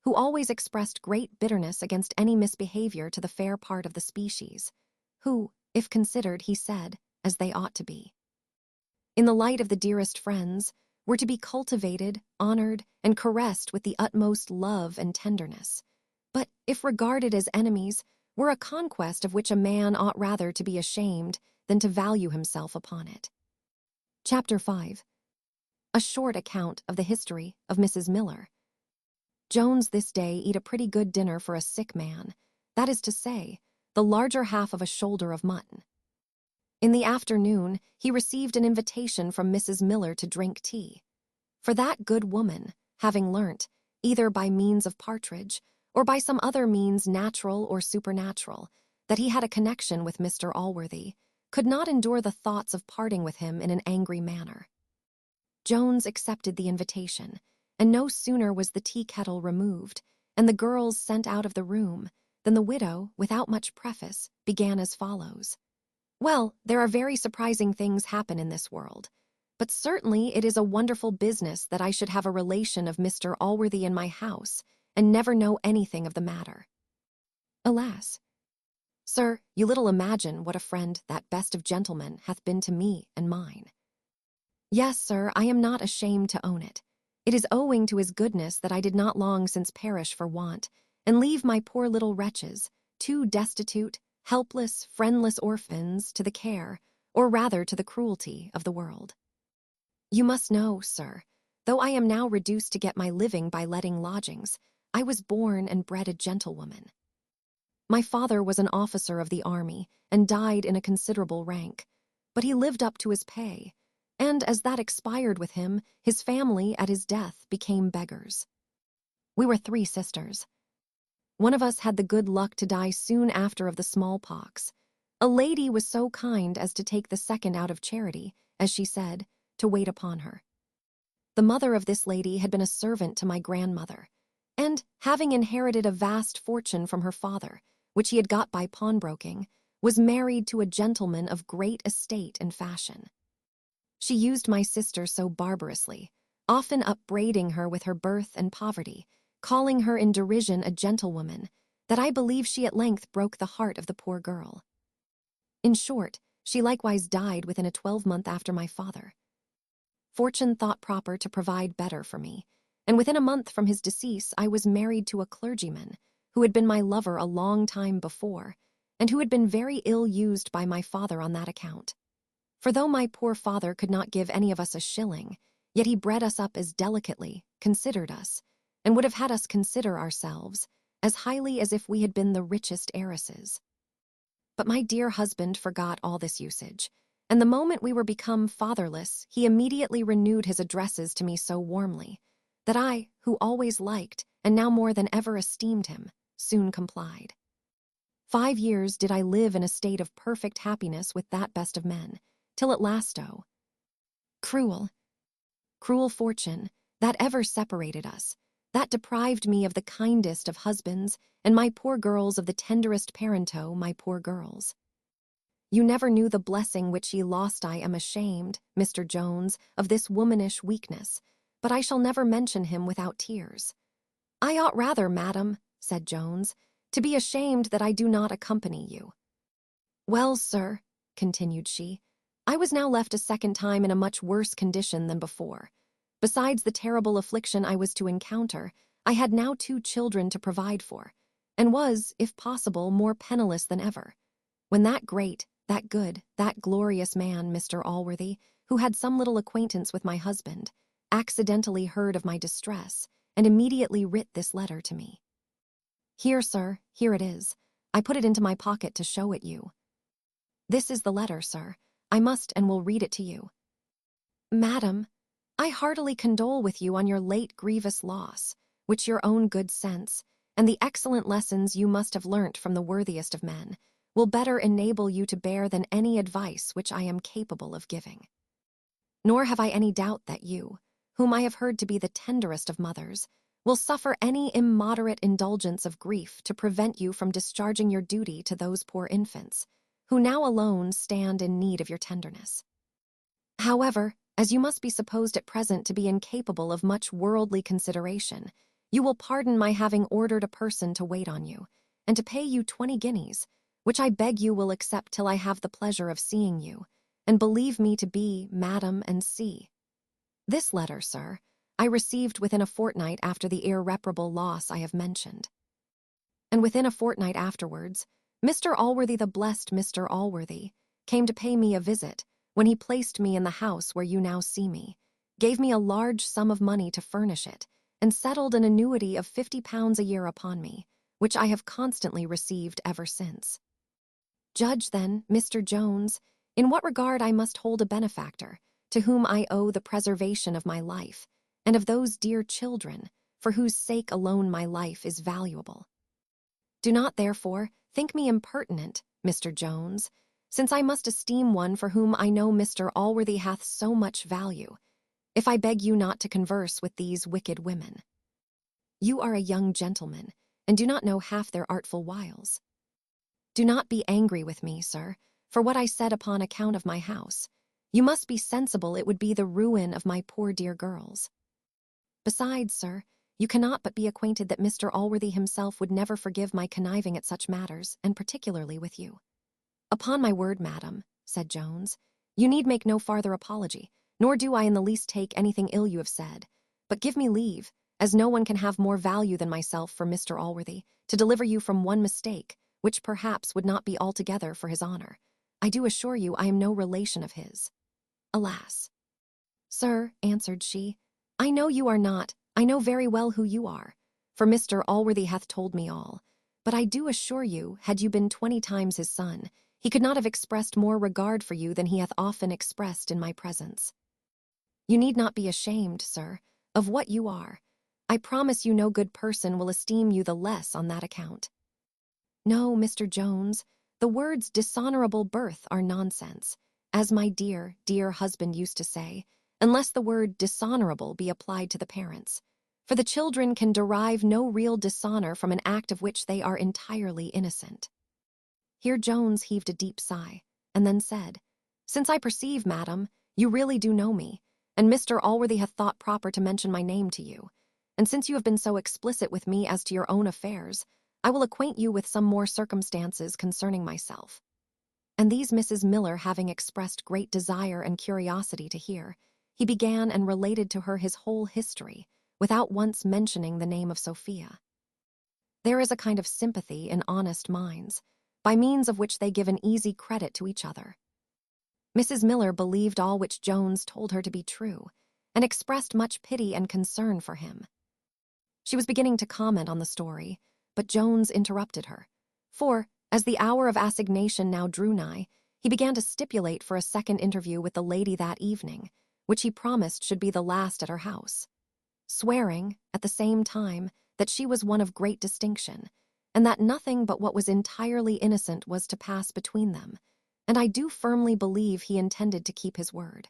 who always expressed great bitterness against any misbehavior to the fair part of the species, who, if considered, he said, as they ought to be, in the light of the dearest friends, were to be cultivated, honored, and caressed with the utmost love and tenderness, but, if regarded as enemies, were a conquest of which a man ought rather to be ashamed than to value himself upon it. Chapter 5. A short account of the history of Mrs. Miller. Jones this day eat a pretty good dinner for a sick man, that is to say, the larger half of a shoulder of mutton. In the afternoon, he received an invitation from Mrs. Miller to drink tea. For that good woman, having learnt, either by means of Partridge, or by some other means natural or supernatural, that he had a connection with Mr. Allworthy, could not endure the thoughts of parting with him in an angry manner. Jones accepted the invitation, and no sooner was the tea-kettle removed, and the girls sent out of the room, than the widow, without much preface, began as follows. "Well, there are very surprising things happen in this world, but certainly it is a wonderful business that I should have a relation of Mr. Allworthy in my house, and never know anything of the matter. Alas! Sir, you little imagine what a friend that best of gentlemen hath been to me and mine. Yes, sir, I am not ashamed to own it. It is owing to his goodness that I did not long since perish for want, and leave my poor little wretches, 2 destitute, helpless, friendless orphans, to the care, or rather to the cruelty, of the world. You must know, sir, though I am now reduced to get my living by letting lodgings, I was born and bred a gentlewoman. My father was an officer of the army, and died in a considerable rank, but he lived up to his pay, and as that expired with him, his family at his death became beggars. We were 3 sisters. One of us had the good luck to die soon after of the smallpox. A lady was so kind as to take the second out of charity, as she said, to wait upon her. The mother of this lady had been a servant to my grandmother, and, having inherited a vast fortune from her father, which he had got by pawnbroking, was married to a gentleman of great estate and fashion. She used my sister so barbarously, often upbraiding her with her birth and poverty, calling her in derision a gentlewoman, that I believe she at length broke the heart of the poor girl. In short, she likewise died within a 12-month after my father. Fortune thought proper to provide better for me, and within a month from his decease I was married to a clergyman, who had been my lover a long time before, and who had been very ill-used by my father on that account. For though my poor father could not give any of us a shilling, yet he bred us up as delicately, considered us, and would have had us consider ourselves, as highly as if we had been the richest heiresses. But my dear husband forgot all this usage, and the moment we were become fatherless, he immediately renewed his addresses to me so warmly, that I, who always liked, and now more than ever esteemed him, soon complied. 5 years did I live in a state of perfect happiness with that best of men, till at last, oh, cruel, cruel fortune, that ever separated us, that deprived me of the kindest of husbands, and my poor girls of the tenderest parento, my poor girls. You never knew the blessing which ye lost. I am ashamed, Mr. Jones, of this womanish weakness, but I shall never mention him without tears. I ought rather, madam, said Jones, to be ashamed that I do not accompany you. Well, sir, continued she, I was now left a second time in a much worse condition than before. Besides the terrible affliction I was to encounter, I had now 2 children to provide for, and was, if possible, more penniless than ever. When that great, that good, that glorious man, Mr. Allworthy, who had some little acquaintance with my husband, accidentally heard of my distress, and immediately writ this letter to me. Here, sir, here it is. I put it into my pocket to show it you. This is the letter, sir. I must and will read it to you. Madam, I heartily condole with you on your late grievous loss, which your own good sense, and the excellent lessons you must have learnt from the worthiest of men, will better enable you to bear than any advice which I am capable of giving. Nor have I any doubt that you, whom I have heard to be the tenderest of mothers, will suffer any immoderate indulgence of grief to prevent you from discharging your duty to those poor infants, who now alone stand in need of your tenderness. However, as you must be supposed at present to be incapable of much worldly consideration, you will pardon my having ordered a person to wait on you, and to pay you 20 guineas, which I beg you will accept till I have the pleasure of seeing you, and believe me to be, Madam, and C. This letter, sir, I received within a fortnight after the irreparable loss I have mentioned. And within a fortnight afterwards, Mr. Allworthy, the blessed Mr. Allworthy, came to pay me a visit, when he placed me in the house where you now see me, gave me a large sum of money to furnish it, and settled an annuity of £50 a year upon me, which I have constantly received ever since. Judge, then, Mr. Jones, in what regard I must hold a benefactor, to whom I owe the preservation of my life, and of those dear children, for whose sake alone my life is valuable. Do not, therefore, think me impertinent, Mr. Jones, since I must esteem one for whom I know Mr. Allworthy hath so much value, if I beg you not to converse with these wicked women. You are a young gentleman, and do not know half their artful wiles. Do not be angry with me, sir, for what I said upon account of my house. You must be sensible it would be the ruin of my poor dear girls. Besides, sir, you cannot but be acquainted that Mr. Allworthy himself would never forgive my conniving at such matters, and particularly with you. Upon my word, madam, said Jones, you need make no farther apology, nor do I in the least take anything ill you have said, but give me leave, as no one can have more value than myself for Mr. Allworthy, to deliver you from one mistake, which perhaps would not be altogether for his honour. I do assure you I am no relation of his. Alas! Sir, answered she, I know you are not, I know very well who you are, for Mr. Allworthy hath told me all, but I do assure you, had you been 20 times his son, he could not have expressed more regard for you than he hath often expressed in my presence. You need not be ashamed, sir, of what you are. I promise you no good person will esteem you the less on that account. No, Mr. Jones, the words dishonourable birth are nonsense, as my dear, dear husband used to say, unless the word dishonourable be applied to the parents, for the children can derive no real dishonour from an act of which they are entirely innocent. Here Jones heaved a deep sigh, and then said, Since I perceive, madam, you really do know me, and Mr. Allworthy hath thought proper to mention my name to you, and since you have been so explicit with me as to your own affairs, I will acquaint you with some more circumstances concerning myself. And these Mrs. Miller having expressed great desire and curiosity to hear, he began and related to her his whole history, without once mentioning the name of Sophia. There is a kind of sympathy in honest minds, by means of which they give an easy credit to each other. Mrs. Miller believed all which Jones told her to be true, and expressed much pity and concern for him. She was beginning to comment on the story, but Jones interrupted her, for, as the hour of assignation now drew nigh, he began to stipulate for a second interview with the lady that evening, which he promised should be the last at her house, swearing, at the same time, that she was one of great distinction, and that nothing but what was entirely innocent was to pass between them, and I do firmly believe he intended to keep his word.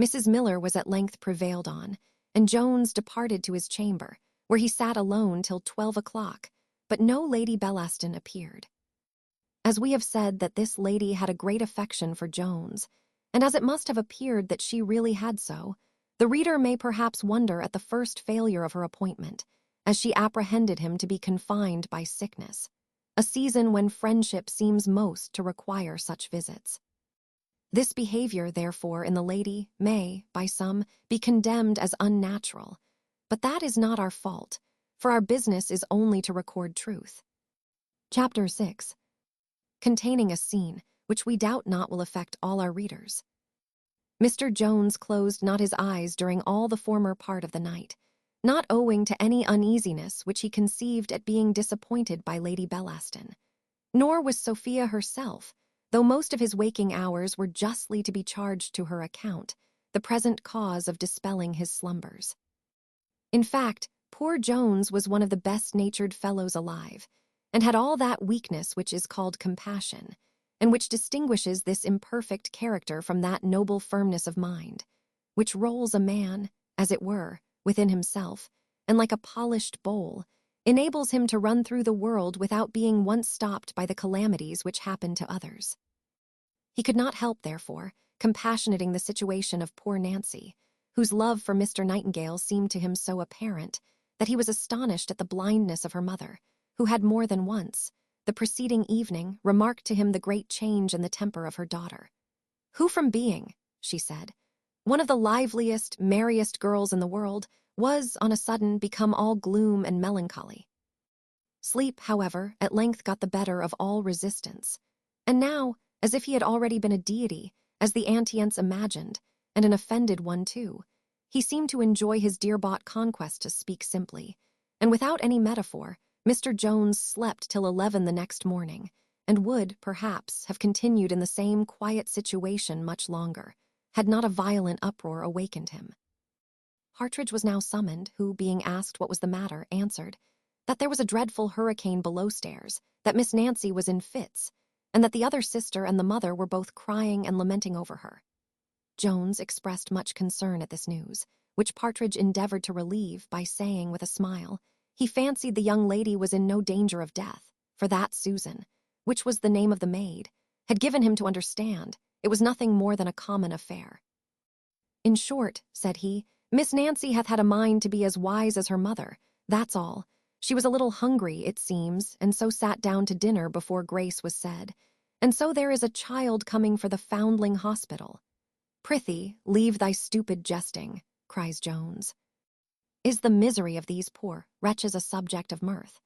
Mrs. Miller was at length prevailed on, and Jones departed to his chamber, where he sat alone till 12 o'clock, but no Lady Bellaston appeared. As we have said that this lady had a great affection for Jones, and as it must have appeared that she really had so, the reader may perhaps wonder at the first failure of her appointment, as she apprehended him to be confined by sickness, a season when friendship seems most to require such visits. This behavior, therefore, in the lady may, by some, be condemned as unnatural, but that is not our fault, for our business is only to record truth. Chapter 6. Containing a scene which we doubt not will affect all our readers. Mr. Jones closed not his eyes during all the former part of the night, not owing to any uneasiness which he conceived at being disappointed by Lady Bellaston, nor was Sophia herself, though most of his waking hours were justly to be charged to her account, the present cause of dispelling his slumbers. In fact, poor Jones was one of the best-natured fellows alive, and had all that weakness which is called compassion, and which distinguishes this imperfect character from that noble firmness of mind, which rolls a man, as it were, within himself, and like a polished bowl, enables him to run through the world without being once stopped by the calamities which happen to others. He could not help, therefore, compassionating the situation of poor Nancy, whose love for Mr. Nightingale seemed to him so apparent that he was astonished at the blindness of her mother, who had more than once, the preceding evening, remarked to him the great change in the temper of her daughter, who from being, she said, one of the liveliest, merriest girls in the world, was, on a sudden, become all gloom and melancholy. Sleep, however, at length got the better of all resistance, and now, as if he had already been a deity, as the Antients imagined, and an offended one too, he seemed to enjoy his dear-bought conquest, to speak simply, and without any metaphor. Mr. Jones slept till 11 the next morning, and would, perhaps, have continued in the same quiet situation much longer, had not a violent uproar awakened him. Partridge was now summoned, who, being asked what was the matter, answered that there was a dreadful hurricane below stairs, that Miss Nancy was in fits, and that the other sister and the mother were both crying and lamenting over her. Jones expressed much concern at this news, which Partridge endeavored to relieve by saying with a smile, he fancied the young lady was in no danger of death, for that Susan, which was the name of the maid, had given him to understand it was nothing more than a common affair. In short, said he, Miss Nancy hath had a mind to be as wise as her mother, that's all. She was a little hungry, it seems, and so sat down to dinner before grace was said, and so there is a child coming for the Foundling Hospital. Prithee, leave thy stupid jesting, cries Jones. Is the misery of these poor wretches a subject of mirth?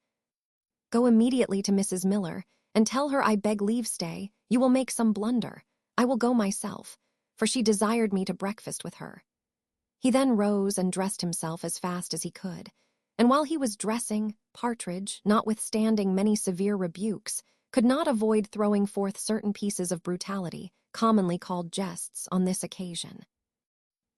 Go immediately to Mrs. Miller, and tell her I beg leave stay, you will make some blunder. I will go myself, for she desired me to breakfast with her. He then rose and dressed himself as fast as he could, and while he was dressing, Partridge, notwithstanding many severe rebukes, could not avoid throwing forth certain pieces of brutality, commonly called jests, on this occasion.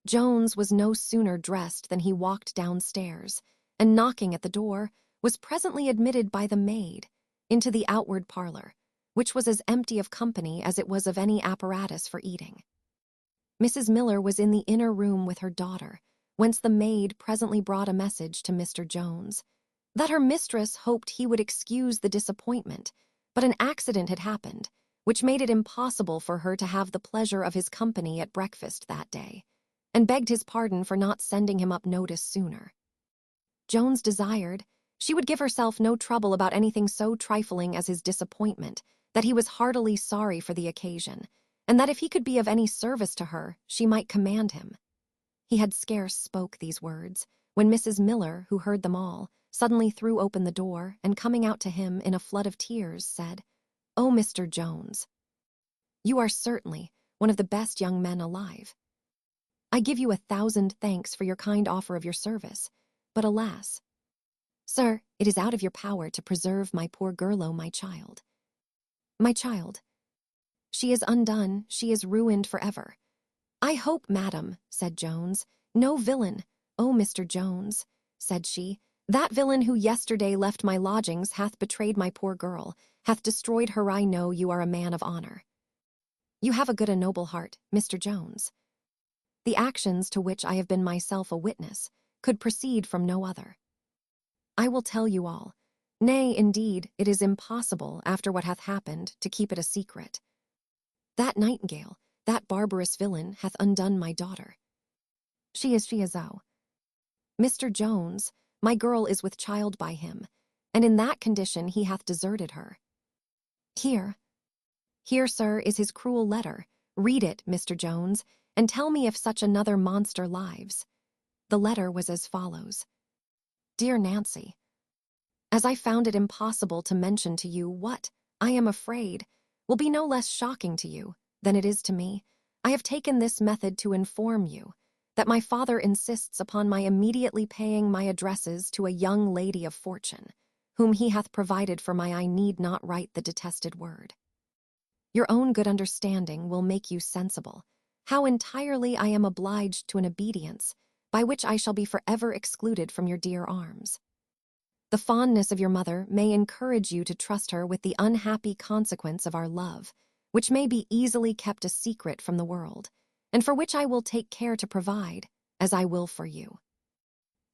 Jones was no sooner dressed than he walked downstairs, and knocking at the door, was presently admitted by the maid into the outward parlor, which was as empty of company as it was of any apparatus for eating. Mrs. Miller was in the inner room with her daughter, whence the maid presently brought a message to Mr. Jones, that her mistress hoped he would excuse the disappointment, but an accident had happened, which made it impossible for her to have the pleasure of his company at breakfast that day, and begged his pardon for not sending him up notice sooner. Jones desired she would give herself no trouble about anything so trifling as his disappointment, that he was heartily sorry for the occasion, and that if he could be of any service to her, she might command him. He had scarce spoke these words, when Mrs. Miller, who heard them all, suddenly threw open the door and, coming out to him in a flood of tears, said, "Oh, Mr. Jones, you are certainly one of the best young men alive. I give you 1,000 thanks for your kind offer of your service, but alas, sir, it is out of your power to preserve my poor girl, my child. My child. She is undone, she is ruined forever." "I hope, madam," said Jones, "no villain—" "Oh, Mr. Jones," said she, "that villain who yesterday left my lodgings hath betrayed my poor girl, hath destroyed her. I know you are a man of honor. You have a good and noble heart, Mr. Jones. The actions to which I have been myself a witness could proceed from no other. I will tell you all. Nay, indeed, it is impossible, after what hath happened, to keep it a secret. That nightingale, that barbarous villain, hath undone my daughter. She is oh. Mr. Jones, my girl is with child by him, and in that condition he hath deserted her. Here, sir, is his cruel letter. Read it, Mr. Jones, and tell me if such another monster lives." The letter was as follows. "Dear Nancy, as I found it impossible to mention to you what, I am afraid, will be no less shocking to you than it is to me, I have taken this method to inform you that my father insists upon my immediately paying my addresses to a young lady of fortune, whom he hath provided for my I need not write the detested word. Your own good understanding will make you sensible how entirely I am obliged to an obedience by which I shall be forever excluded from your dear arms. The fondness of your mother may encourage you to trust her with the unhappy consequence of our love, which may be easily kept a secret from the world, and for which I will take care to provide, as I will for you.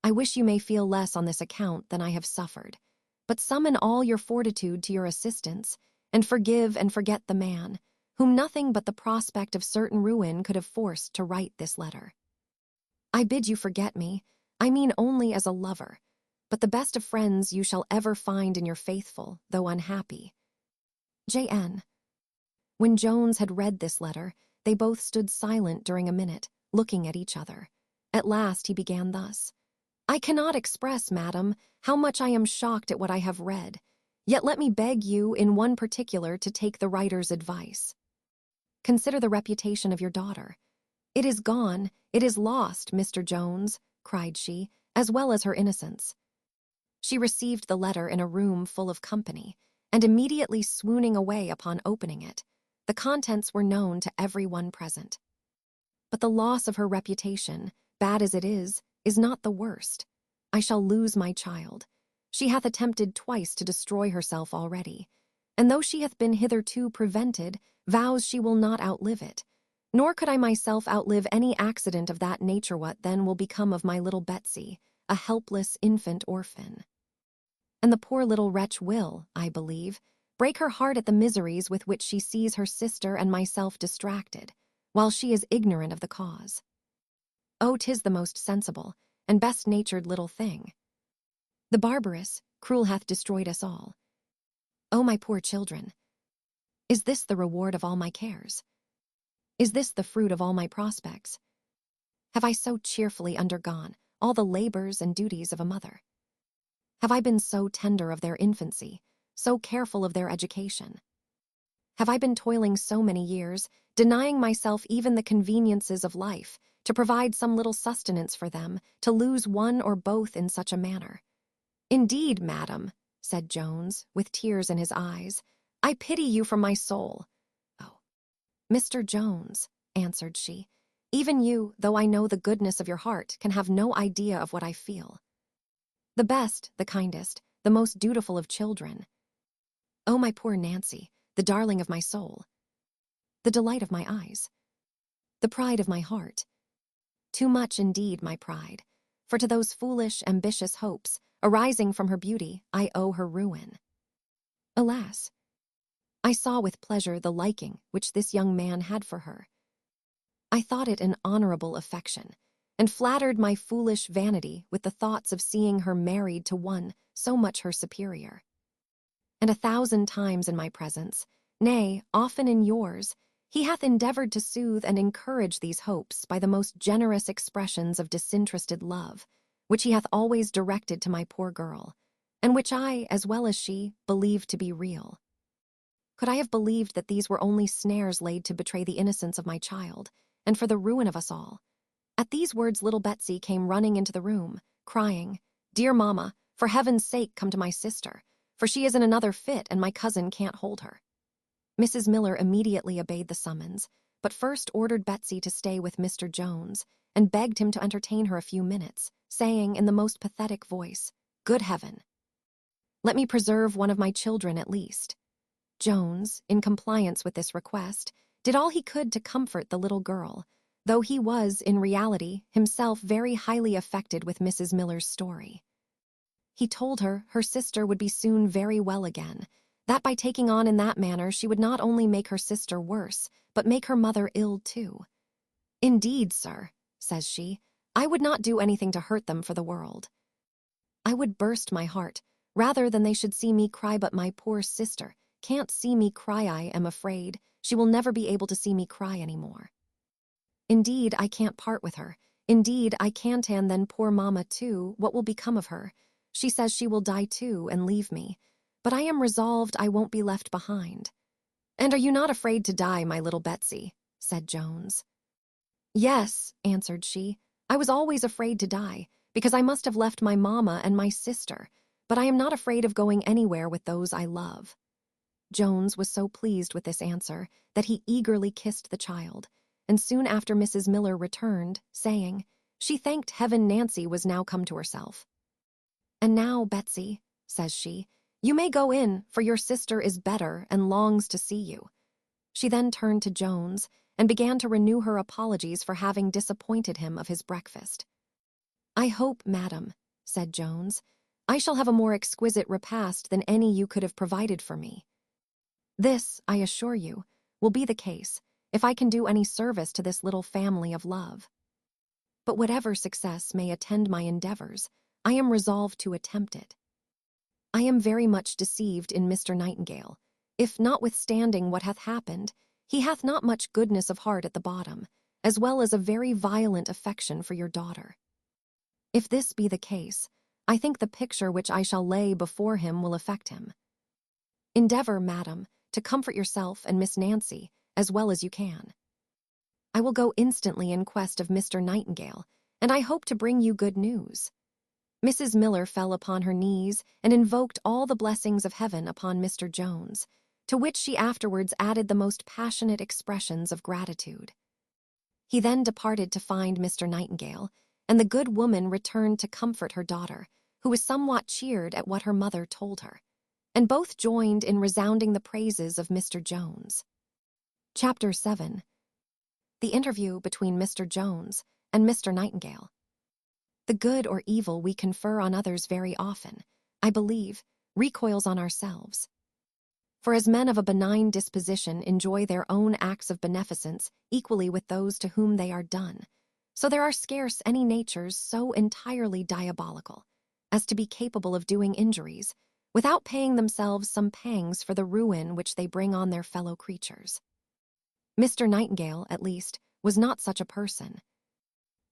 I wish you may feel less on this account than I have suffered, but summon all your fortitude to your assistance, and forgive and forget the man, whom nothing but the prospect of certain ruin could have forced to write this letter. I bid you forget me, I mean only as a lover, but the best of friends you shall ever find in your faithful, though unhappy, J.N." When Jones had read this letter, they both stood silent during a minute, looking at each other. At last he began thus. "I cannot express, madam, how much I am shocked at what I have read. Yet let me beg you in one particular to take the writer's advice. Consider the reputation of your daughter. It is gone, it is lost, Mr. Jones," cried she, "as well as her innocence." She received the letter in a room full of company, and immediately swooning away upon opening it, the contents were known to every one present. But the loss of her reputation, bad as it is not the worst. I shall lose my child. She hath attempted twice to destroy herself already, and though she hath been hitherto prevented, vows she will not outlive it. Nor could I myself outlive any accident of that nature. What then will become of my little Betsy, a helpless infant orphan? And the poor little wretch will, I believe, break her heart at the miseries with which she sees her sister and myself distracted, while she is ignorant of the cause. Oh, 'tis the most sensible and best-natured little thing. The barbarous, cruel hath destroyed us all. Oh, my poor children, is this the reward of all my cares? Is this the fruit of all my prospects? Have I so cheerfully undergone all the labors and duties of a mother? Have I been so tender of their infancy, so careful of their education? Have I been toiling so many years, denying myself even the conveniences of life, to provide some little sustenance for them, to lose one or both in such a manner? Indeed, madam, said Jones, with tears in his eyes, I pity you from my soul. Oh, Mr. Jones, answered she, even you, though I know the goodness of your heart, can have no idea of what I feel. The best, the kindest, the most dutiful of children. Oh, my poor Nancy, the darling of my soul, the delight of my eyes, the pride of my heart. Too much indeed my pride, for to those foolish, ambitious hopes, arising from her beauty, I owe her ruin. Alas, I saw with pleasure the liking which this young man had for her. I thought it an honorable affection, and flattered my foolish vanity with the thoughts of seeing her married to one so much her superior. And 1,000 times in my presence, nay, often in yours, he hath endeavored to soothe and encourage these hopes by the most generous expressions of disinterested love, which he hath always directed to my poor girl, and which I, as well as she, believed to be real. Could I have believed that these were only snares laid to betray the innocence of my child, and for the ruin of us all? At these words little Betsy came running into the room, crying, "Dear mamma, for heaven's sake come to my sister, for she is in another fit and my cousin can't hold her." Mrs. Miller immediately obeyed the summons, but first ordered Betsy to stay with Mr. Jones and begged him to entertain her a few minutes, saying in the most pathetic voice, "Good heaven, let me preserve one of my children at least." Jones, in compliance with this request, did all he could to comfort the little girl, though he was, in reality, himself very highly affected with Mrs. Miller's story. He told her her sister would be soon very well again, that by taking on in that manner she would not only make her sister worse, but make her mother ill too. "Indeed, sir," says she, "I would not do anything to hurt them for the world. I would burst my heart, rather than they should see me cry, but my poor sister can't see me cry. I am afraid she will never be able to see me cry any more. Indeed, I can't part with her. Indeed, I can't, and then poor mamma too, what will become of her? She says she will die too and leave me, but I am resolved I won't be left behind." "And are you not afraid to die, my little Betsy?" said Jones. "Yes," answered she, "I was always afraid to die, because I must have left my mamma and my sister, but I am not afraid of going anywhere with those I love." Jones was so pleased with this answer that he eagerly kissed the child, and soon after Mrs. Miller returned, saying, she thanked heaven Nancy was now come to herself. "And now, Betsy," says she, "you may go in, for your sister is better and longs to see you." She then turned to Jones and began to renew her apologies for having disappointed him of his breakfast. "I hope, madam," said Jones, "I shall have a more exquisite repast than any you could have provided for me. This, I assure you, will be the case, if I can do any service to this little family of love. But whatever success may attend my endeavors, I am resolved to attempt it. I am very much deceived in Mr. Nightingale, if, notwithstanding what hath happened, he hath not much goodness of heart at the bottom, as well as a very violent affection for your daughter. If this be the case, I think the picture which I shall lay before him will affect him. Endeavor, madam, to comfort yourself and Miss Nancy as well as you can. I will go instantly in quest of Mr. Nightingale, and I hope to bring you good news." Mrs. Miller fell upon her knees and invoked all the blessings of heaven upon Mr. Jones, to which she afterwards added the most passionate expressions of gratitude. He then departed to find Mr. Nightingale, and the good woman returned to comfort her daughter, who was somewhat cheered at what her mother told her, and both joined in resounding the praises of Mr. Jones. Chapter 7. The interview between Mr. Jones and Mr. Nightingale. The good or evil we confer on others very often, I believe, recoils on ourselves. For as men of a benign disposition enjoy their own acts of beneficence equally with those to whom they are done, so there are scarce any natures so entirely diabolical as to be capable of doing injuries, without paying themselves some pangs for the ruin which they bring on their fellow creatures. Mr. Nightingale, at least, was not such a person.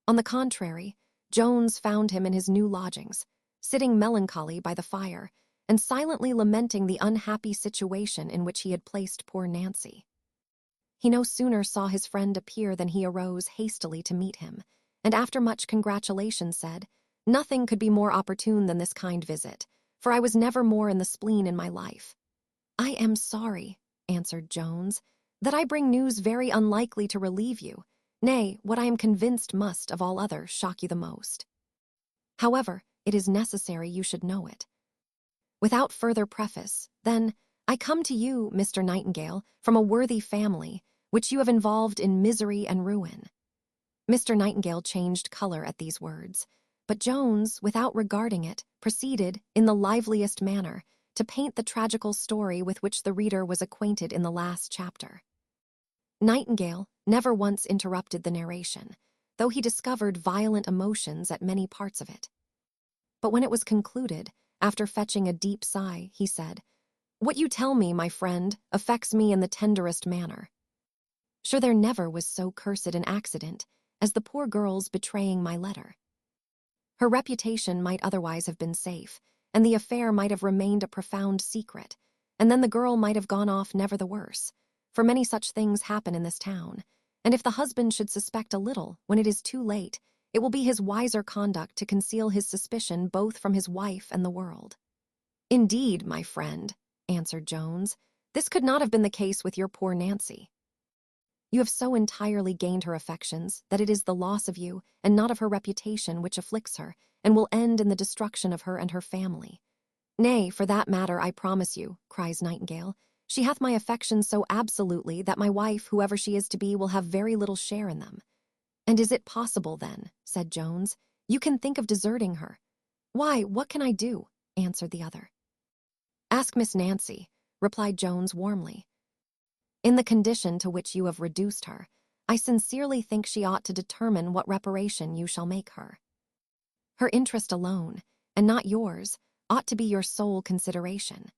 On the contrary, Jones found him in his new lodgings, sitting melancholy by the fire, and silently lamenting the unhappy situation in which he had placed poor Nancy. He no sooner saw his friend appear than he arose hastily to meet him, and after much congratulation said, "Nothing could be more opportune than this kind visit, for I was never more in the spleen in my life." "I am sorry," answered Jones, "that I bring news very unlikely to relieve you, nay, what I am convinced must, of all others, shock you the most. However, it is necessary you should know it. Without further preface, then, I come to you, Mr. Nightingale, from a worthy family, which you have involved in misery and ruin." Mr. Nightingale changed color at these words, but Jones, without regarding it, proceeded, in the liveliest manner, to paint the tragical story with which the reader was acquainted in the last chapter. Nightingale never once interrupted the narration, though he discovered violent emotions at many parts of it. But when it was concluded, after fetching a deep sigh, he said, "What you tell me, my friend, affects me in the tenderest manner. Sure there never was so cursed an accident as the poor girl's betraying my letter. Her reputation might otherwise have been safe, and the affair might have remained a profound secret, and then the girl might have gone off never the worse, for many such things happen in this town, and if the husband should suspect a little when it is too late, it will be his wiser conduct to conceal his suspicion both from his wife and the world. Indeed, my friend, answered Jones, this could not have been the case with your poor Nancy. You have so entirely gained her affections that it is the loss of you and not of her reputation which afflicts her, and will end in the destruction of her and her family. Nay, for that matter, I promise you, cries Nightingale, she hath my affections so absolutely that my wife, whoever she is to be, will have very little share in them. And is it possible, then, said Jones, you can think of deserting her? Why, what can I do? Answered the other. Ask Miss Nancy, replied Jones warmly. In the condition to which you have reduced her, I sincerely think she ought to determine what reparation you shall make her. Her interest alone, and not yours, ought to be your sole consideration.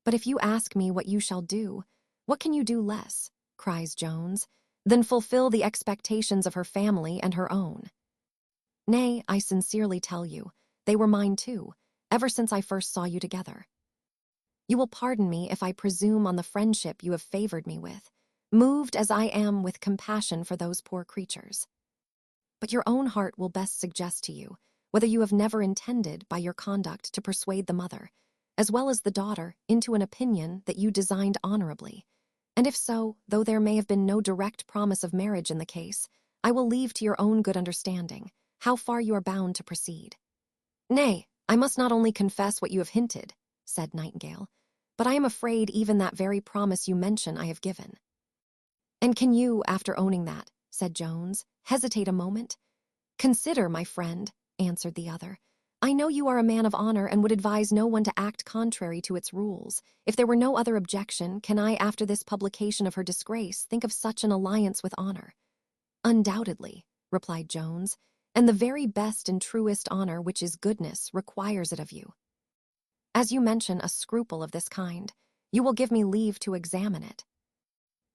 But if you ask me what you shall do, what can you do less, cries Jones, than fulfill the expectations of her family and her own? Nay, I sincerely tell you, they were mine too, ever since I first saw you together. You will pardon me if I presume on the friendship you have favored me with, moved as I am with compassion for those poor creatures. But your own heart will best suggest to you whether you have never intended by your conduct to persuade the mother, as well as the daughter, into an opinion that you designed honorably. And if so, though there may have been no direct promise of marriage in the case, I will leave to your own good understanding how far you are bound to proceed. Nay, I must not only confess what you have hinted, said Nightingale, but I am afraid even that very promise you mention I have given. And can you, after owning that, said Jones, hesitate a moment? Consider, my friend, answered the other. I know you are a man of honor and would advise no one to act contrary to its rules. If there were no other objection, can I, after this publication of her disgrace, think of such an alliance with honor? Undoubtedly, replied Jones, and the very best and truest honor, which is goodness, requires it of you. As you mention a scruple of this kind, you will give me leave to examine it.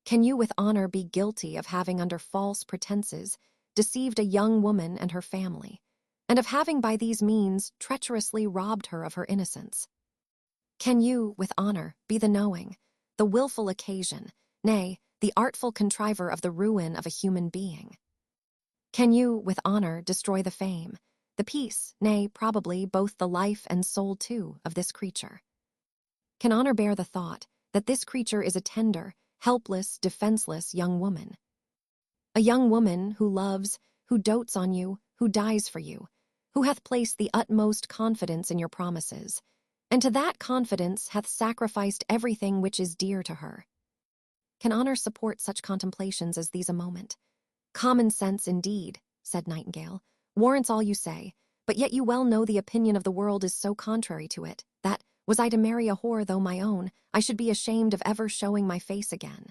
Can you with honor be guilty of having under false pretenses deceived a young woman and her family, and of having by these means treacherously robbed her of her innocence? Can you, with honor, be the knowing, the willful occasion, nay, the artful contriver of the ruin of a human being? Can you, with honor, destroy the fame, the peace, nay, probably both the life and soul too, of this creature? Can honor bear the thought that this creature is a tender, helpless, defenseless young woman? A young woman who loves, who dotes on you, who dies for you, who hath placed the utmost confidence in your promises, and to that confidence hath sacrificed everything which is dear to her. Can honor support such contemplations as these a moment? Common sense, indeed, said Nightingale, warrants all you say, but yet you well know the opinion of the world is so contrary to it, that, was I to marry a whore though my own, I should be ashamed of ever showing my face again.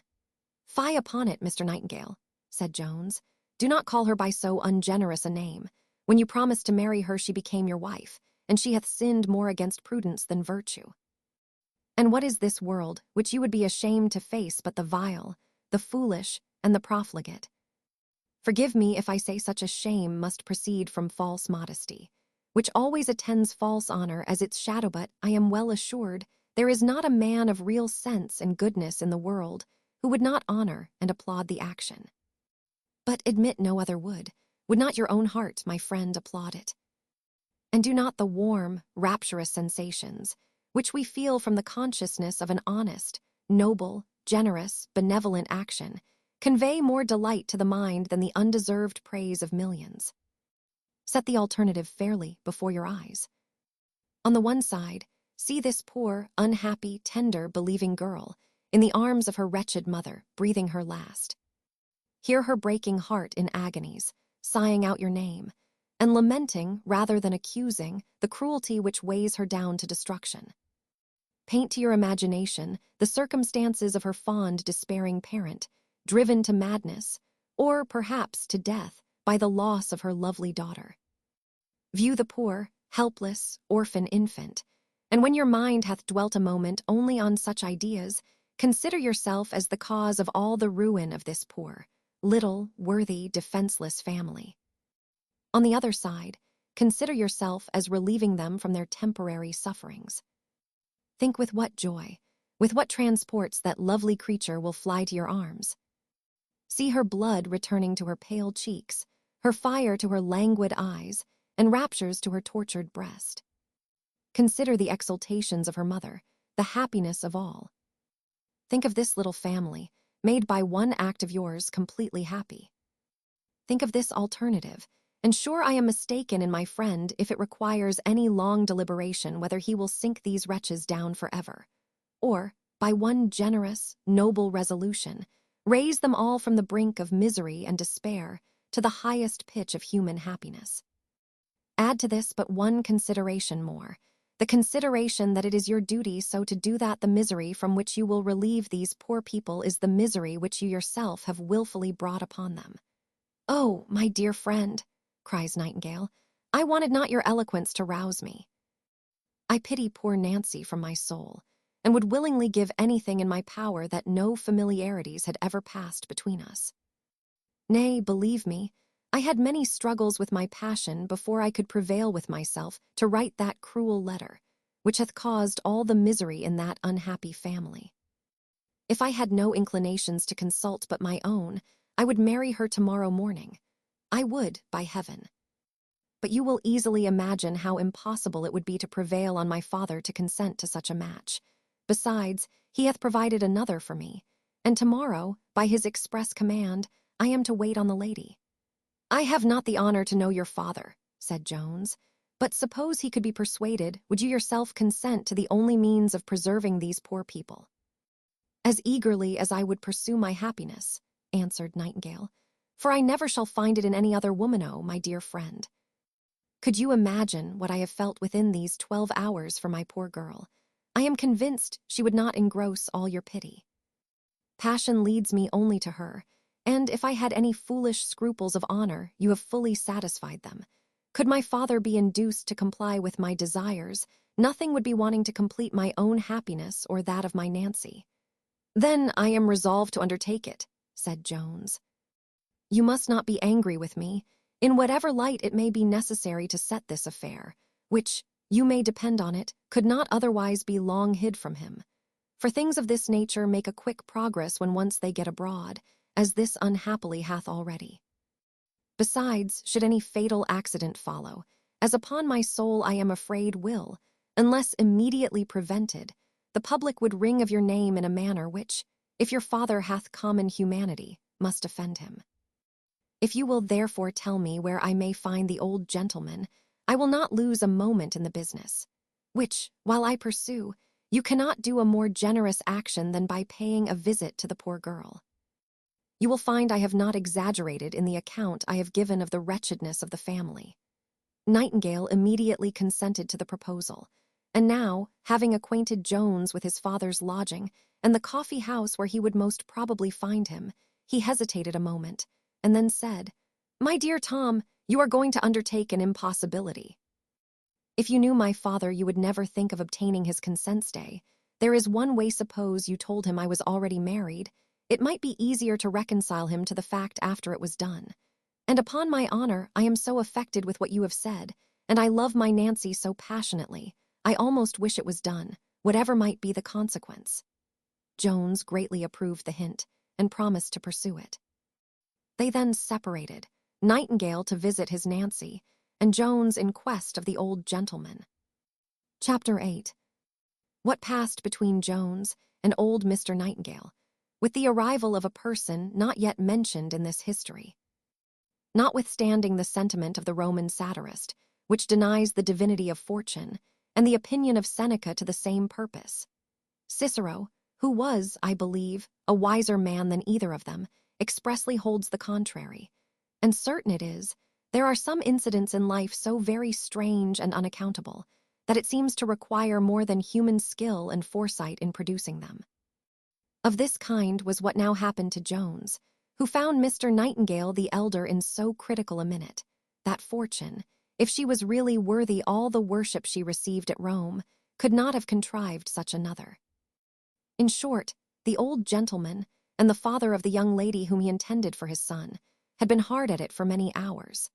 Fie upon it, Mr. Nightingale, said Jones. Do not call her by so ungenerous a name. When you promised to marry her, she became your wife, and she hath sinned more against prudence than virtue. And what is this world, which you would be ashamed to face but the vile, the foolish, and the profligate? Forgive me if I say such a shame must proceed from false modesty, which always attends false honor as its shadow, but I am well assured there is not a man of real sense and goodness in the world who would not honor and applaud the action. But admit no other would not your own heart, my friend, applaud it? And do not the warm, rapturous sensations, which we feel from the consciousness of an honest, noble, generous, benevolent action, convey more delight to the mind than the undeserved praise of millions? Set the alternative fairly before your eyes. On the one side, see this poor, unhappy, tender, believing girl, in the arms of her wretched mother, breathing her last. Hear her breaking heart in agonies, sighing out your name, and lamenting, rather than accusing, the cruelty which weighs her down to destruction. Paint to your imagination the circumstances of her fond, despairing parent, driven to madness, or perhaps to death, by the loss of her lovely daughter. View the poor, helpless, orphan infant, and when your mind hath dwelt a moment only on such ideas, consider yourself as the cause of all the ruin of this poor, little, worthy, defenseless family. On the other side, consider yourself as relieving them from their temporary sufferings. Think with what joy, with what transports that lovely creature will fly to your arms. See her blood returning to her pale cheeks, her fire to her languid eyes, and raptures to her tortured breast. Consider the exultations of her mother, the happiness of all. Think of this little family, made by one act of yours completely happy. Think of this alternative, and sure I am mistaken in my friend if it requires any long deliberation whether he will sink these wretches down forever, or, by one generous, noble resolution, raise them all from the brink of misery and despair to the highest pitch of human happiness. Add to this but one consideration more, the consideration that it is your duty so to do that the misery from which you will relieve these poor people is the misery which you yourself have willfully brought upon them. "Oh, my dear friend," cries Nightingale, "I wanted not your eloquence to rouse me. I pity poor Nancy from my soul, and would willingly give anything in my power that no familiarities had ever passed between us. Nay, believe me, I had many struggles with my passion before I could prevail with myself to write that cruel letter, which hath caused all the misery in that unhappy family. If I had no inclinations to consult but my own, I would marry her tomorrow morning. I would, by heaven. But you will easily imagine how impossible it would be to prevail on my father to consent to such a match. Besides, he hath provided another for me, and tomorrow, by his express command, I am to wait on the lady." "I have not the honor to know your father," said Jones, "but suppose he could be persuaded, would you yourself consent to the only means of preserving these poor people?" "As eagerly as I would pursue my happiness," answered Nightingale, "for I never shall find it in any other woman, oh, my dear friend. Could you imagine what I have felt within these 12 hours for my poor girl, I am convinced she would not engross all your pity. Passion leads me only to her, and if I had any foolish scruples of honor, you have fully satisfied them. Could my father be induced to comply with my desires, nothing would be wanting to complete my own happiness or that of my Nancy." "Then I am resolved to undertake it," said Jones. "You must not be angry with me, in whatever light it may be necessary to set this affair, which, you may depend on it, could not otherwise be long hid from him. For things of this nature make a quick progress when once they get abroad, as this unhappily hath already. Besides, should any fatal accident follow, as upon my soul I am afraid will, unless immediately prevented, the public would ring of your name in a manner which, if your father hath common humanity, must offend him. If you will therefore tell me where I may find the old gentleman, I will not lose a moment in the business, which, while I pursue, you cannot do a more generous action than by paying a visit to the poor girl. You will find I have not exaggerated in the account I have given of the wretchedness of the family." Nightingale immediately consented to the proposal, and now, having acquainted Jones with his father's lodging and the coffee house where he would most probably find him, he hesitated a moment, and then said, "My dear Tom, you are going to undertake an impossibility. If you knew my father, you would never think of obtaining his consent stay. There is one way. Suppose you told him I was already married. It might be easier to reconcile him to the fact after it was done. And upon my honor, I am so affected with what you have said, and I love my Nancy so passionately, I almost wish it was done, whatever might be the consequence." Jones greatly approved the hint, and promised to pursue it. They then separated, Nightingale to visit his Nancy, and Jones in quest of the old gentleman. Chapter 8. What passed between Jones and old Mr. Nightingale, with the arrival of a person not yet mentioned in this history. Notwithstanding the sentiment of the Roman satirist, which denies the divinity of fortune, and the opinion of Seneca to the same purpose, Cicero, who was, I believe, a wiser man than either of them, expressly holds the contrary, and certain it is, there are some incidents in life so very strange and unaccountable, that it seems to require more than human skill and foresight in producing them. Of this kind was what now happened to Jones, who found Mr. Nightingale the elder in so critical a minute, that fortune, if she was really worthy all the worship she received at Rome, could not have contrived such another. In short, the old gentleman, and the father of the young lady whom he intended for his son, had been hard at it for many hours,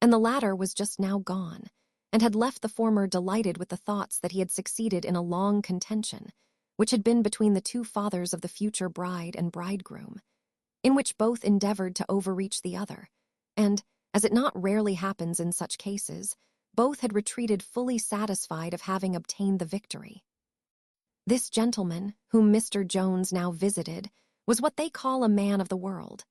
and the latter was just now gone, and had left the former delighted with the thoughts that he had succeeded in a long contention, which had been between the two fathers of the future bride and bridegroom, in which both endeavored to overreach the other, and, as it not rarely happens in such cases, both had retreated fully satisfied of having obtained the victory. This gentleman, whom Mr. Jones now visited, was what they call a man of the world.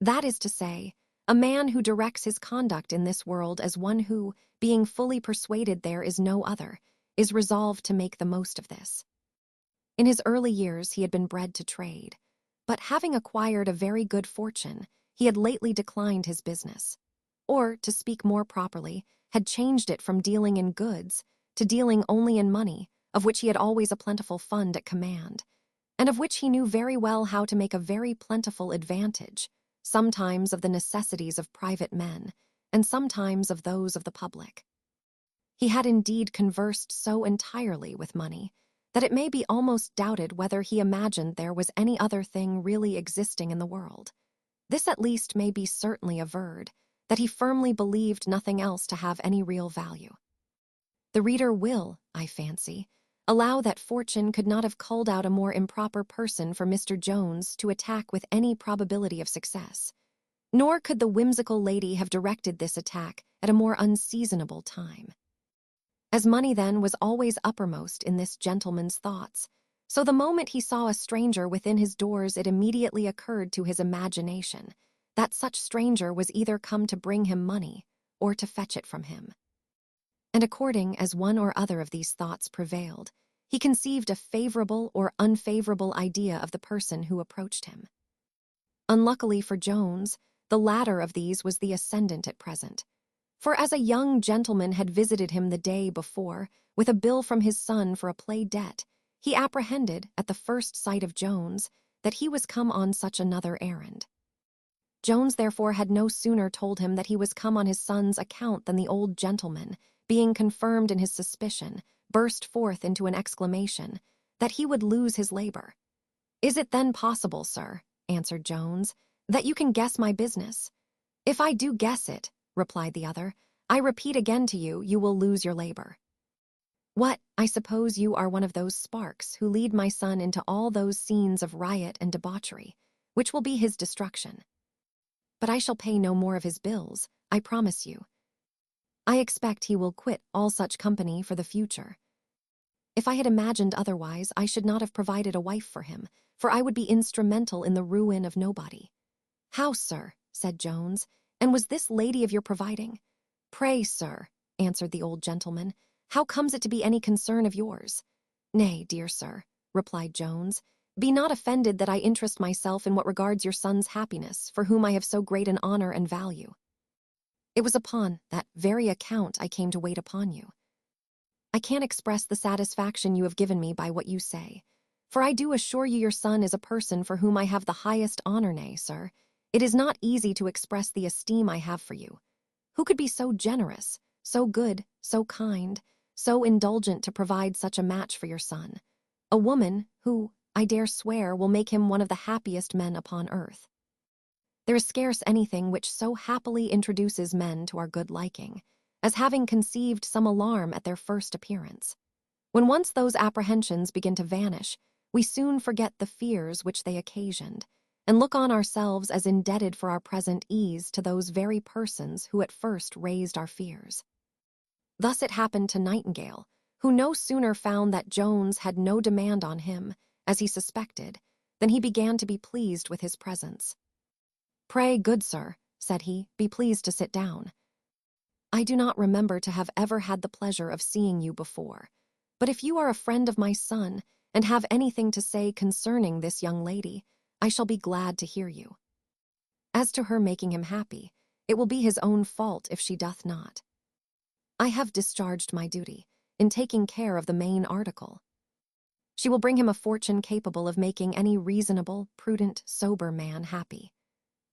That is to say, a man who directs his conduct in this world as one who, being fully persuaded there is no other, is resolved to make the most of this. In his early years he had been bred to trade, but having acquired a very good fortune, he had lately declined his business, or, to speak more properly, had changed it from dealing in goods to dealing only in money, of which he had always a plentiful fund at command, and of which he knew very well how to make a very plentiful advantage, sometimes of the necessities of private men, and sometimes of those of the public. He had indeed conversed so entirely with money that it may be almost doubted whether he imagined there was any other thing really existing in the world. This at least may be certainly averred, that he firmly believed nothing else to have any real value. The reader will, I fancy, allow that fortune could not have culled out a more improper person for Mr. Jones to attack with any probability of success, nor could the whimsical lady have directed this attack at a more unseasonable time. As money, then, was always uppermost in this gentleman's thoughts, so the moment he saw a stranger within his doors it immediately occurred to his imagination that such stranger was either come to bring him money or to fetch it from him. And according as one or other of these thoughts prevailed, he conceived a favorable or unfavorable idea of the person who approached him. Unluckily for Jones, the latter of these was the ascendant at present, for as a young gentleman had visited him the day before with a bill from his son for a play debt, he apprehended, at the first sight of Jones, that he was come on such another errand. Jones therefore had no sooner told him that he was come on his son's account than the old gentleman, being confirmed in his suspicion, burst forth into an exclamation, that he would lose his labor. "Is it then possible, sir," answered Jones, "that you can guess my business?" "If I do guess it," replied the other, "I repeat again to you, you will lose your labor." "What, I suppose you are one of those sparks who lead my son into all those scenes of riot and debauchery, which will be his destruction. But I shall pay no more of his bills, I promise you. I expect he will quit all such company for the future. If I had imagined otherwise, I should not have provided a wife for him, for I would be instrumental in the ruin of nobody." "How, sir?" said Jones, "and was this lady of your providing?" "Pray, sir," answered the old gentleman, "how comes it to be any concern of yours?" "Nay, dear sir," replied Jones, "be not offended that I interest myself in what regards your son's happiness, for whom I have so great an honor and value. It was upon that very account I came to wait upon you. I can't express the satisfaction you have given me by what you say, for I do assure you your son is a person for whom I have the highest honor. Nay, sir, it is not easy to express the esteem I have for you. Who could be so generous, so good, so kind, so indulgent to provide such a match for your son? A woman who, I dare swear, will make him one of the happiest men upon earth. There is scarce anything which so happily introduces men to our good liking, as having conceived some alarm at their first appearance. When once those apprehensions begin to vanish, we soon forget the fears which they occasioned, and look on ourselves as indebted for our present ease to those very persons who at first raised our fears. Thus it happened to Nightingale, who no sooner found that Jones had no demand on him, as he suspected, than he began to be pleased with his presence. "Pray, good sir," said he, "be pleased to sit down. I do not remember to have ever had the pleasure of seeing you before, but if you are a friend of my son, and have anything to say concerning this young lady, I shall be glad to hear you. As to her making him happy, it will be his own fault if she doth not. I have discharged my duty in taking care of the main article. She will bring him a fortune capable of making any reasonable, prudent, sober man happy."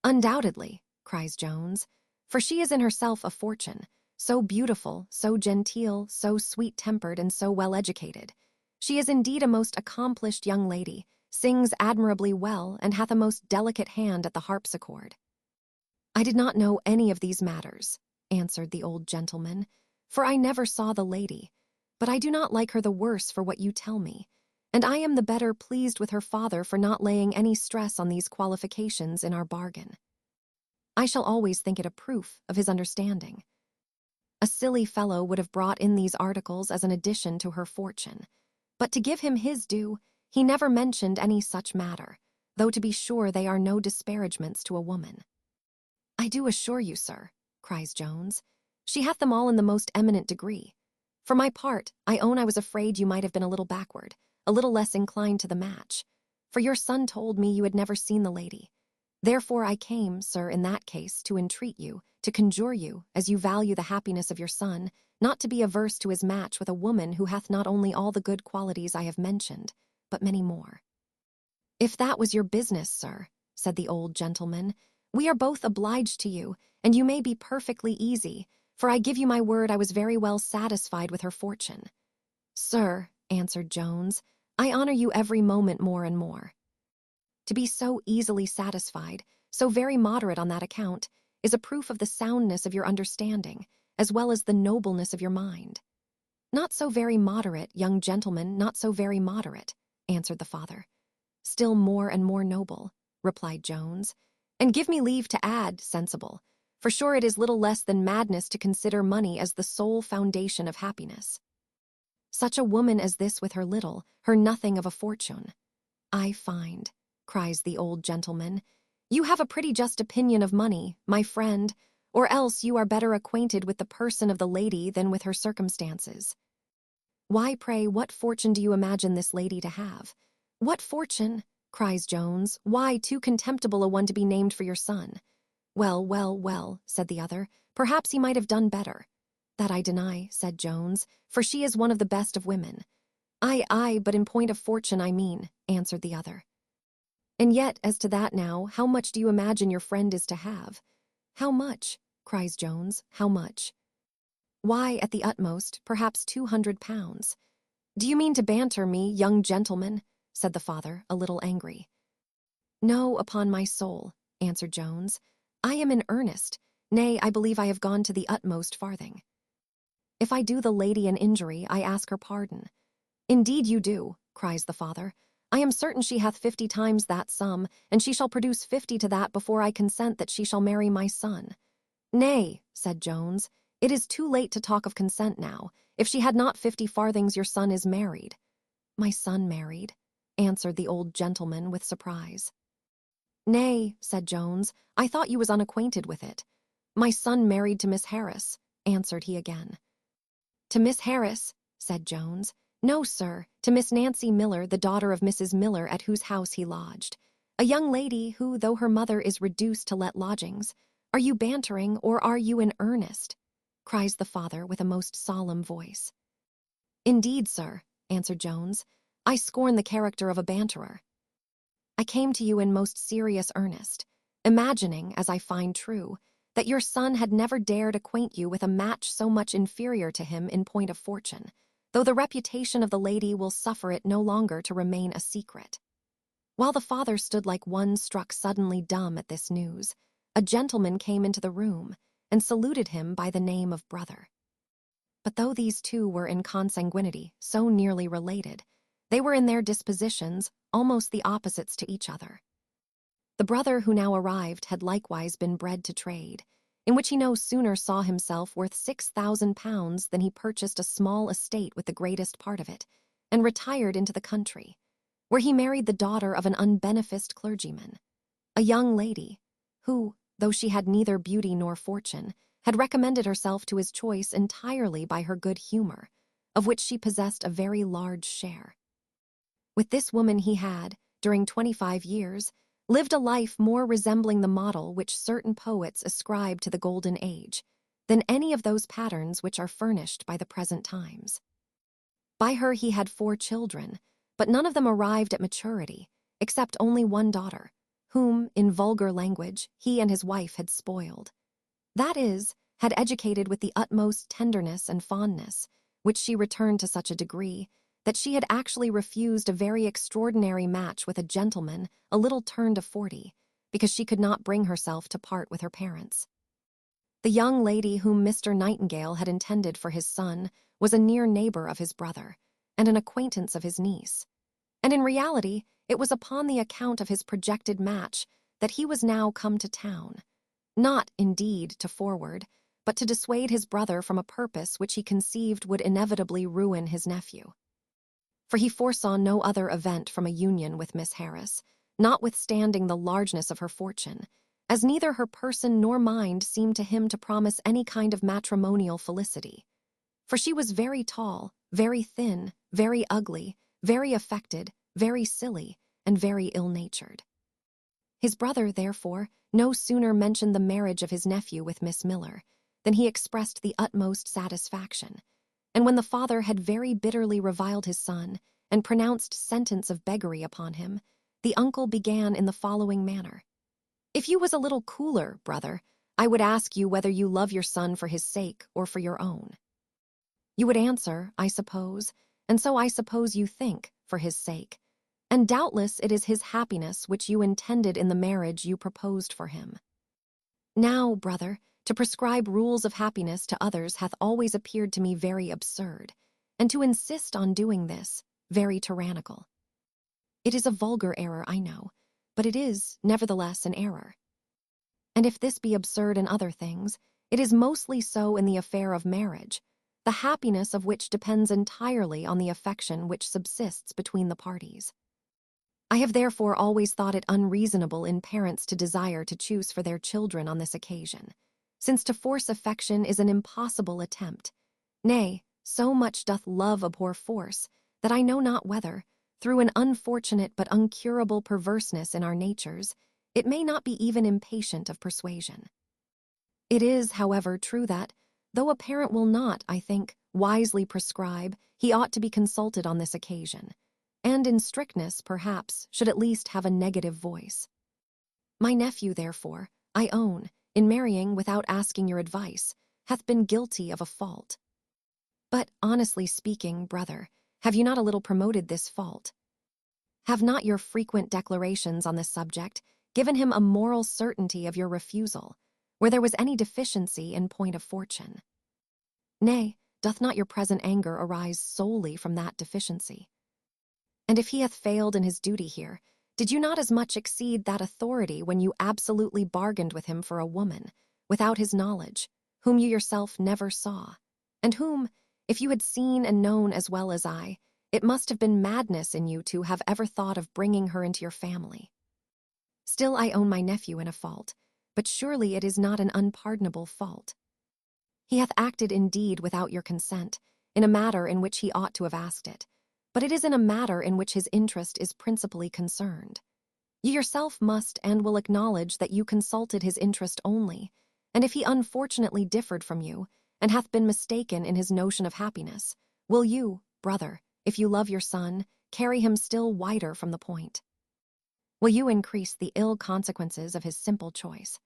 "Undoubtedly," cries Jones, "for she is in herself a fortune, so beautiful, so genteel, so sweet-tempered, and so well-educated. She is indeed a most accomplished young lady, sings admirably well, and hath a most delicate hand at the harpsichord." "I did not know any of these matters," answered the old gentleman, "for I never saw the lady, but I do not like her the worse for what you tell me, and I am the better pleased with her father for not laying any stress on these qualifications in our bargain. I shall always think it a proof of his understanding. A silly fellow would have brought in these articles as an addition to her fortune, but to give him his due, he never mentioned any such matter, though to be sure they are no disparagements to a woman." "I do assure you, sir," cries Jones, "she hath them all in the most eminent degree. For my part, I own I was afraid you might have been a little backward, a little less inclined to the match, for your son told me you had never seen the lady. Therefore I came, sir, in that case, to entreat you, to conjure you, as you value the happiness of your son, not to be averse to his match with a woman who hath not only all the good qualities I have mentioned, but many more." "If that was your business, sir," said the old gentleman, "we are both obliged to you, and you may be perfectly easy, for I give you my word I was very well satisfied with her fortune." "Sir," answered Jones, "I honor you every moment more and more. To be so easily satisfied, so very moderate on that account, is a proof of the soundness of your understanding, as well as the nobleness of your mind." "Not so very moderate, young gentleman, not so very moderate," answered the father. "Still more and more noble," replied Jones, "and give me leave to add, sensible, for sure it is little less than madness to consider money as the sole foundation of happiness. Such a woman as this with her little, her nothing of a fortune. I find," cries the old gentleman, "you have a pretty just opinion of money, my friend, or else you are better acquainted with the person of the lady than with her circumstances. Why, pray, what fortune do you imagine this lady to have?" "What fortune?" cries Jones. "Why, too contemptible a one to be named for your son." "Well, well, well," said the other, "perhaps he might have done better." "That I deny," said Jones, "for she is one of the best of women." Aye, but in point of fortune I mean," answered the other. "And yet, as to that now, how much do you imagine your friend is to have?" "How much?" cries Jones, "how much?" "Why, at the utmost, perhaps 200 pounds. "Do you mean to banter me, young gentleman?" said the father, a little angry. "No, upon my soul," answered Jones. "I am in earnest. Nay, I believe I have gone to the utmost farthing. If I do the lady an injury, I ask her pardon." "Indeed you do," cries the father. "I am certain she hath 50 times that sum, and she shall produce 50 to that before I consent that she shall marry my son." "Nay," said Jones, "it is too late to talk of consent now. If she had not 50 farthings, your son is married." "My son married?" answered the old gentleman with surprise. "Nay," said Jones, "I thought you was unacquainted with it." "My son married to Miss Harris," answered he again. "To Miss Harris?" said Jones. "No, sir, to Miss Nancy Miller, the daughter of Mrs. Miller, at whose house he lodged. A young lady who, though her mother is reduced to let lodgings— Are you bantering, or are you in earnest?" cries the father with a most solemn voice. "Indeed, sir," answered Jones, "I scorn the character of a banterer. I came to you in most serious earnest, imagining, as I find true, that your son had never dared acquaint you with a match so much inferior to him in point of fortune, though the reputation of the lady will suffer it no longer to remain a secret." While the father stood like one struck suddenly dumb at this news, a gentleman came into the room and saluted him by the name of brother. But though these two were in consanguinity so nearly related, they were in their dispositions almost the opposites to each other. The brother who now arrived had likewise been bred to trade, in which he no sooner saw himself worth 6,000 pounds than he purchased a small estate with the greatest part of it, and retired into the country, where he married the daughter of an unbeneficed clergyman, a young lady, who, though she had neither beauty nor fortune, had recommended herself to his choice entirely by her good humor, of which she possessed a very large share. With this woman he had, during 25 years, lived a life more resembling the model which certain poets ascribe to the Golden Age than any of those patterns which are furnished by the present times. By her he had 4 children, but none of them arrived at maturity, except only one daughter, whom, in vulgar language, he and his wife had spoiled. That is, had educated with the utmost tenderness and fondness, which she returned to such a degree that she had actually refused a very extraordinary match with a gentleman a little turned of 40, because she could not bring herself to part with her parents. The young lady whom Mr. Nightingale had intended for his son was a near neighbor of his brother, and an acquaintance of his niece. And in reality, it was upon the account of his projected match that he was now come to town, not, indeed, to forward, but to dissuade his brother from a purpose which he conceived would inevitably ruin his nephew. For he foresaw no other event from a union with Miss Harris, notwithstanding the largeness of her fortune, as neither her person nor mind seemed to him to promise any kind of matrimonial felicity. For she was very tall, very thin, very ugly, very affected, very silly, and very ill-natured. His brother, therefore, no sooner mentioned the marriage of his nephew with Miss Miller than he expressed the utmost satisfaction, and when the father had very bitterly reviled his son and pronounced sentence of beggary upon him, the uncle began in the following manner. "If you was a little cooler, brother, I would ask you whether you love your son for his sake or for your own. You would answer, I suppose, and so I suppose you think, for his sake, and doubtless it is his happiness which you intended in the marriage you proposed for him. Now, brother, to prescribe rules of happiness to others hath always appeared to me very absurd, and to insist on doing this, very tyrannical. It is a vulgar error, I know, but it is, nevertheless, an error. And if this be absurd in other things, it is mostly so in the affair of marriage, the happiness of which depends entirely on the affection which subsists between the parties. I have therefore always thought it unreasonable in parents to desire to choose for their children on this occasion, since to force affection is an impossible attempt. Nay, so much doth love abhor force, that I know not whether, through an unfortunate but uncurable perverseness in our natures, it may not be even impatient of persuasion. It is, however, true that, though a parent will not, I think, wisely prescribe, he ought to be consulted on this occasion, and in strictness, perhaps, should at least have a negative voice. My nephew, therefore, I own, in marrying without asking your advice, hath been guilty of a fault. But, honestly speaking, brother, have you not a little promoted this fault? Have not your frequent declarations on this subject given him a moral certainty of your refusal, where there was any deficiency in point of fortune? Nay, doth not your present anger arise solely from that deficiency? And if he hath failed in his duty here, did you not as much exceed that authority when you absolutely bargained with him for a woman, without his knowledge, whom you yourself never saw, and whom, if you had seen and known as well as I, it must have been madness in you to have ever thought of bringing her into your family? Still I own my nephew in a fault, but surely it is not an unpardonable fault. He hath acted indeed without your consent, in a matter in which he ought to have asked it, but it is in a matter in which his interest is principally concerned. You yourself must and will acknowledge that you consulted his interest only, and if he unfortunately differed from you, and hath been mistaken in his notion of happiness, will you, brother, if you love your son, carry him still wider from the point? Will you increase the ill consequences of his simple choice?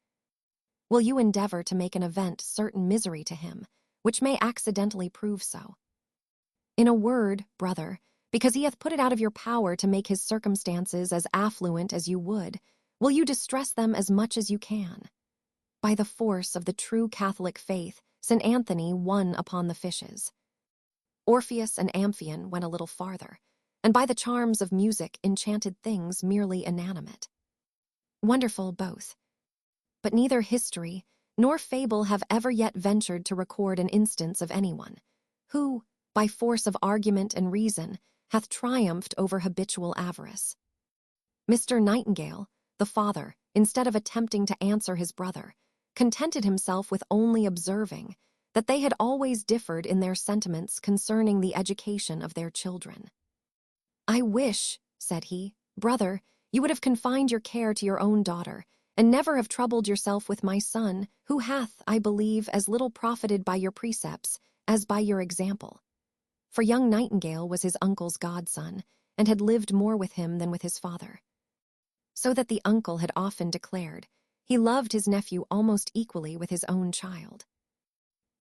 Will you endeavor to make an event certain misery to him, which may accidentally prove so? In a word, brother, because he hath put it out of your power to make his circumstances as affluent as you would, will you distress them as much as you can? By the force of the true Catholic faith, St. Anthony won upon the fishes. Orpheus and Amphion went a little farther, and by the charms of music enchanted things merely inanimate. Wonderful both. But neither history nor fable have ever yet ventured to record an instance of anyone who, by force of argument and reason, hath triumphed over habitual avarice. Mr. Nightingale, the father, instead of attempting to answer his brother, contented himself with only observing that they had always differed in their sentiments concerning the education of their children. "I wish," said he, "brother, you would have confined your care to your own daughter, and never have troubled yourself with my son, who hath, I believe, as little profited by your precepts as by your example." For young Nightingale was his uncle's godson, and had lived more with him than with his father. So that the uncle had often declared he loved his nephew almost equally with his own child.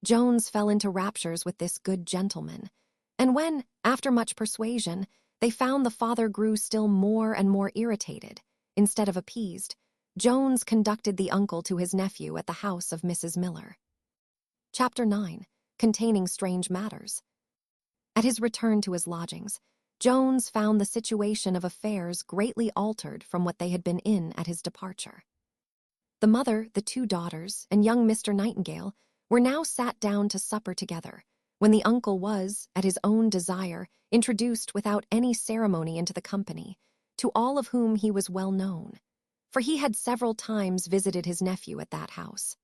Jones fell into raptures with this good gentleman, and when, after much persuasion, they found the father grew still more and more irritated, instead of appeased, Jones conducted the uncle to his nephew at the house of Mrs. Miller. Chapter 9. Containing strange matters. At his return to his lodgings, Jones found the situation of affairs greatly altered from what they had been in at his departure. The mother, the two daughters, and young Mr. Nightingale were now sat down to supper together, when the uncle was, at his own desire, introduced without any ceremony into the company, to all of whom he was well known, for he had several times visited his nephew at that house.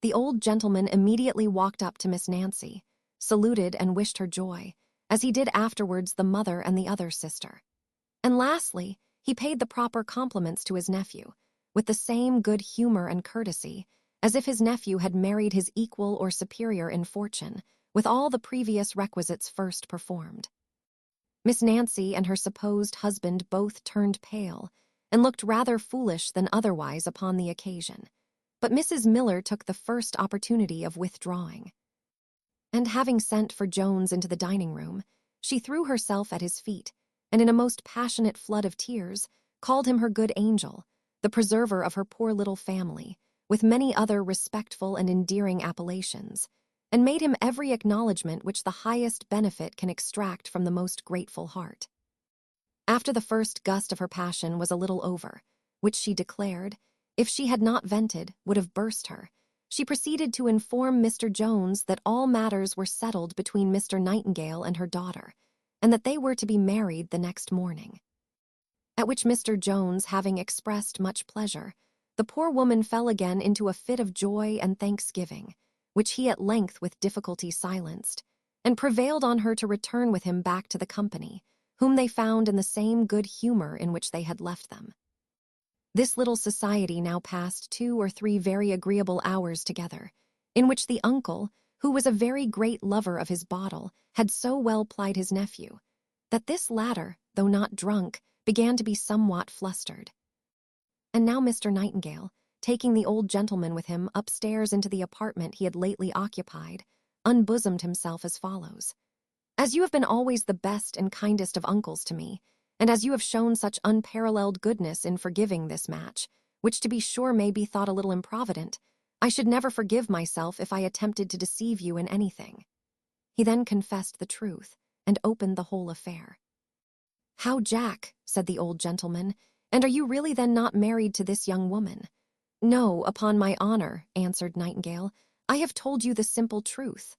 The old gentleman immediately walked up to Miss Nancy, saluted and wished her joy, as he did afterwards the mother and the other sister. And lastly, he paid the proper compliments to his nephew, with the same good humor and courtesy, as if his nephew had married his equal or superior in fortune, with all the previous requisites first performed. Miss Nancy and her supposed husband both turned pale, and looked rather foolish than otherwise upon the occasion, but Mrs. Miller took the first opportunity of withdrawing. And having sent for Jones into the dining-room, she threw herself at his feet, and in a most passionate flood of tears, called him her good angel, the preserver of her poor little family, with many other respectful and endearing appellations, and made him every acknowledgment which the highest benefit can extract from the most grateful heart. After the first gust of her passion was a little over, which she declared, if she had not vented, would have burst her, she proceeded to inform Mr. Jones that all matters were settled between Mr. Nightingale and her daughter, and that they were to be married the next morning. At which Mr. Jones having expressed much pleasure, the poor woman fell again into a fit of joy and thanksgiving, which he at length with difficulty silenced, and prevailed on her to return with him back to the company, whom they found in the same good humor in which they had left them. This little society now passed 2 or 3 very agreeable hours together, in which the uncle, who was a very great lover of his bottle, had so well plied his nephew, that this latter, though not drunk, began to be somewhat flustered. And now Mr. Nightingale, taking the old gentleman with him upstairs into the apartment he had lately occupied, unbosomed himself as follows. As you have been always the best and kindest of uncles to me, and as you have shown such unparalleled goodness in forgiving this match, which to be sure may be thought a little improvident, I should never forgive myself if I attempted to deceive you in anything. He then confessed the truth, and opened the whole affair. How, Jack, said the old gentleman, and are you really then not married to this young woman? No, upon my honor, answered Nightingale, I have told you the simple truth.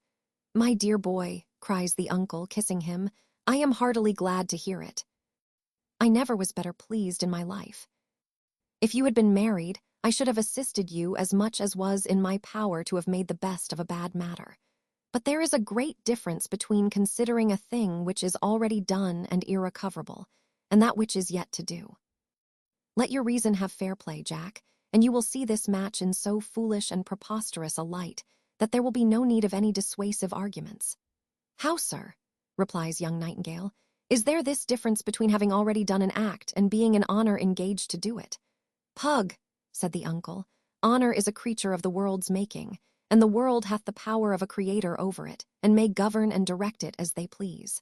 My dear boy, cries the uncle, kissing him, I am heartily glad to hear it. I never was better pleased in my life. If you had been married, I should have assisted you as much as was in my power to have made the best of a bad matter. But there is a great difference between considering a thing which is already done and irrecoverable, and that which is yet to do. Let your reason have fair play, Jack, and you will see this match in so foolish and preposterous a light that there will be no need of any dissuasive arguments. How, sir, replies young Nightingale, is there this difference between having already done an act and being in honor engaged to do it? Pug, said the uncle, honor is a creature of the world's making, and the world hath the power of a creator over it, and may govern and direct it as they please.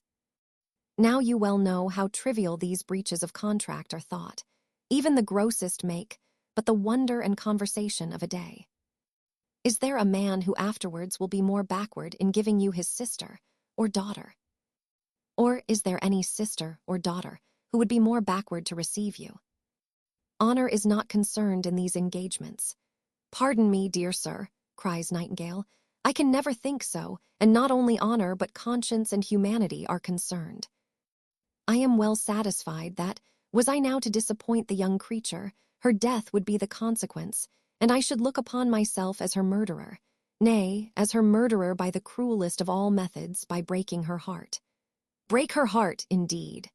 Now you well know how trivial these breaches of contract are thought, even the grossest make, but the wonder and conversation of a day. Is there a man who afterwards will be more backward in giving you his sister or daughter? Or is there any sister or daughter who would be more backward to receive you? Honor is not concerned in these engagements. Pardon me, dear sir, cries Nightingale, I can never think so, and not only honor but conscience and humanity are concerned. I am well satisfied that, was I now to disappoint the young creature, her death would be the consequence, and I should look upon myself as her murderer, nay, as her murderer by the cruelest of all methods, by breaking her heart. Break her heart, indeed.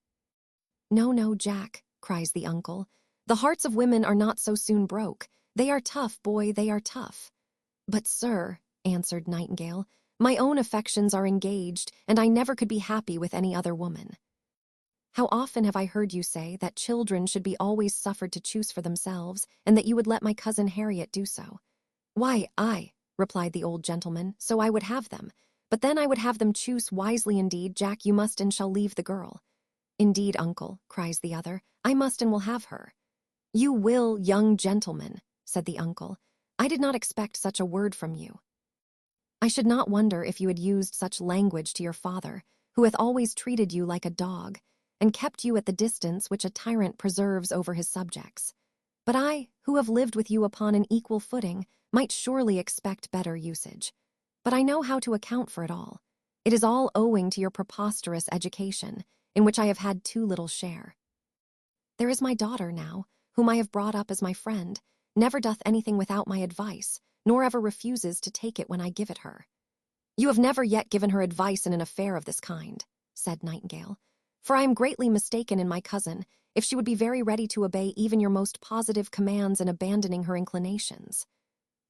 No, no, Jack, cries the uncle, the hearts of women are not so soon broke. They are tough, boy, they are tough. But, sir, answered Nightingale, my own affections are engaged, and I never could be happy with any other woman. How often have I heard you say that children should be always suffered to choose for themselves, and that you would let my cousin Harriet do so? Why, aye, replied the old gentleman, so I would have them. But then I would have them choose wisely indeed. Jack, you must and shall leave the girl. Indeed, uncle, cries the other, I must and will have her. "You will, young gentleman," said the uncle. "I did not expect such a word from you. I should not wonder if you had used such language to your father, who hath always treated you like a dog, and kept you at the distance which a tyrant preserves over his subjects. But I, who have lived with you upon an equal footing, might surely expect better usage. But I know how to account for it all. It is all owing to your preposterous education, in which I have had too little share. There is my daughter now, whom I have brought up as my friend, never doth anything without my advice, nor ever refuses to take it when I give it her." "You have never yet given her advice in an affair of this kind," said Nightingale, "for I am greatly mistaken in my cousin, if she would be very ready to obey even your most positive commands in abandoning her inclinations."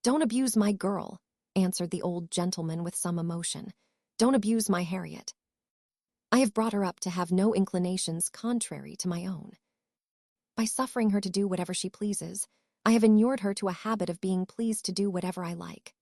"Don't abuse my girl," answered the old gentleman with some emotion. "Don't abuse my Harriet. I have brought her up to have no inclinations contrary to my own. By suffering her to do whatever she pleases, I have inured her to a habit of being pleased to do whatever I like."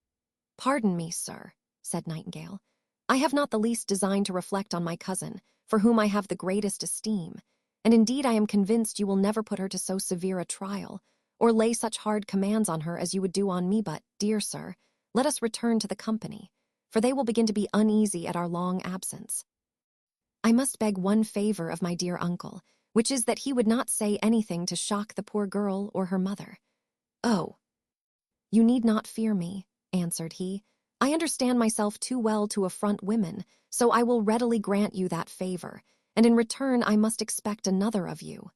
"Pardon me, sir," said Nightingale. "I have not the least design to reflect on my cousin, for whom I have the greatest esteem, and indeed I am convinced you will never put her to so severe a trial, or lay such hard commands on her as you would do on me. But, dear sir, let us return to the company, for they will begin to be uneasy at our long absence. I must beg one favor of my dear uncle, which is that he would not say anything to shock the poor girl or her mother." "Oh, you need not fear me," answered he. "I understand myself too well to affront women, so I will readily grant you that favor, and in return I must expect another of you."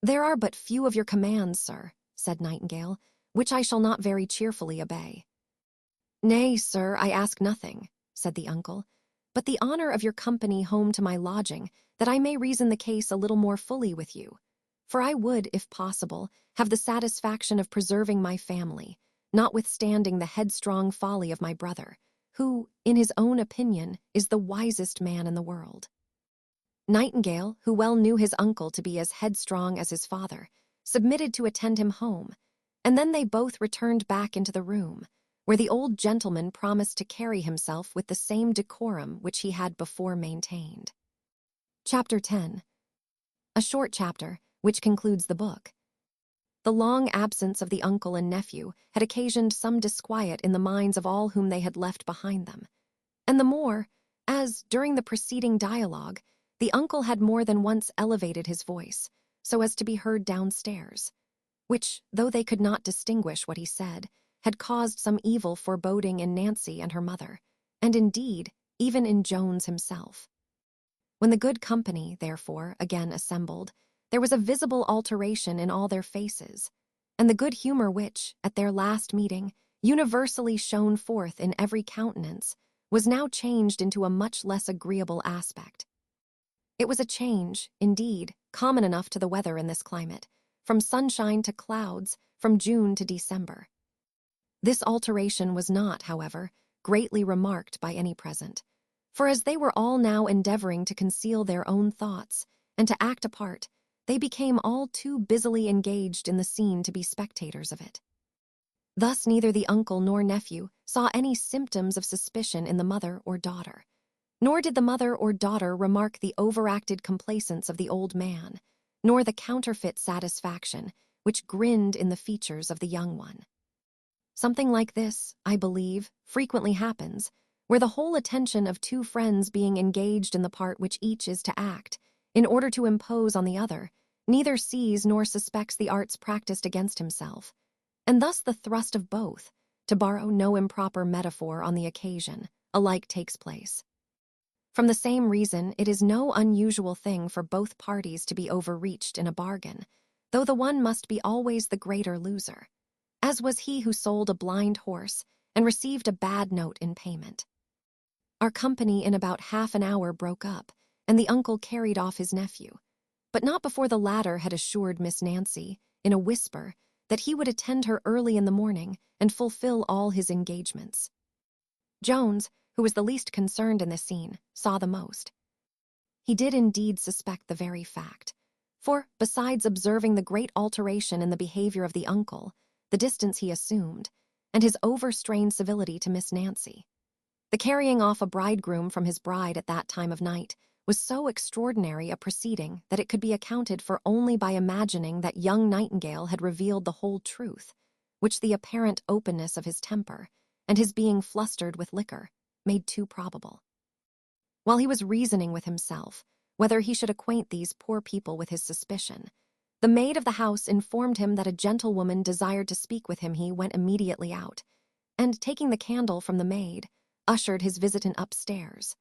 "There are but few of your commands, sir," said Nightingale, "which I shall not very cheerfully obey." "Nay, sir, I ask nothing," said the uncle, "but the honor of your company home to my lodging, that I may reason the case a little more fully with you. For I would, if possible, have the satisfaction of preserving my family, notwithstanding the headstrong folly of my brother, who, in his own opinion, is the wisest man in the world." Nightingale, who well knew his uncle to be as headstrong as his father, submitted to attend him home, and then they both returned back into the room, where the old gentleman promised to carry himself with the same decorum which he had before maintained. Chapter 10. A short chapter, which concludes the book. The long absence of the uncle and nephew had occasioned some disquiet in the minds of all whom they had left behind them, and the more, as, during the preceding dialogue, the uncle had more than once elevated his voice, so as to be heard downstairs, which, though they could not distinguish what he said, had caused some evil foreboding in Nancy and her mother, and indeed, even in Jones himself. When the good company, therefore, again assembled, there was a visible alteration in all their faces, and the good humor which, at their last meeting, universally shone forth in every countenance, was now changed into a much less agreeable aspect. It was a change, indeed, common enough to the weather in this climate, from sunshine to clouds, from June to December. This alteration was not, however, greatly remarked by any present, for as they were all now endeavoring to conceal their own thoughts and to act a part, they became all too busily engaged in the scene to be spectators of it. Thus neither the uncle nor nephew saw any symptoms of suspicion in the mother or daughter, nor did the mother or daughter remark the overacted complacence of the old man, nor the counterfeit satisfaction which grinned in the features of the young one. Something like this, I believe, frequently happens, where the whole attention of two friends being engaged in the part which each is to act, in order to impose on the other, neither sees nor suspects the arts practiced against himself, and thus the thrust of both, to borrow no improper metaphor on the occasion, alike takes place. From the same reason, it is no unusual thing for both parties to be overreached in a bargain, though the one must be always the greater loser, as was he who sold a blind horse and received a bad note in payment. Our company in about half an hour broke up, and the uncle carried off his nephew, but not before the latter had assured Miss Nancy, in a whisper, that he would attend her early in the morning and fulfill all his engagements. Jones, who was the least concerned in this scene, saw the most. He did indeed suspect the very fact, for, besides observing the great alteration in the behavior of the uncle, the distance he assumed, and his overstrained civility to Miss Nancy, the carrying off a bridegroom from his bride at that time of night was so extraordinary a proceeding that it could be accounted for only by imagining that young Nightingale had revealed the whole truth, which the apparent openness of his temper and his being flustered with liquor made too probable. While he was reasoning with himself whether he should acquaint these poor people with his suspicion, the maid of the house informed him that a gentlewoman desired to speak with him. He went immediately out, and taking the candle from the maid, ushered his visitant upstairs,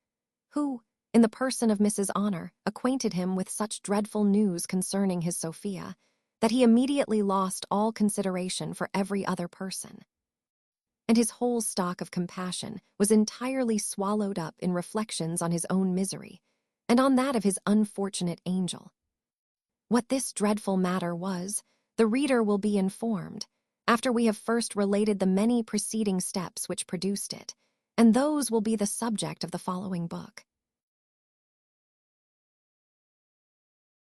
who, in the person of Mrs. Honor, acquainted him with such dreadful news concerning his Sophia, that he immediately lost all consideration for every other person, and his whole stock of compassion was entirely swallowed up in reflections on his own misery, and on that of his unfortunate angel. What this dreadful matter was, the reader will be informed, after we have first related the many preceding steps which produced it, and those will be the subject of the following book.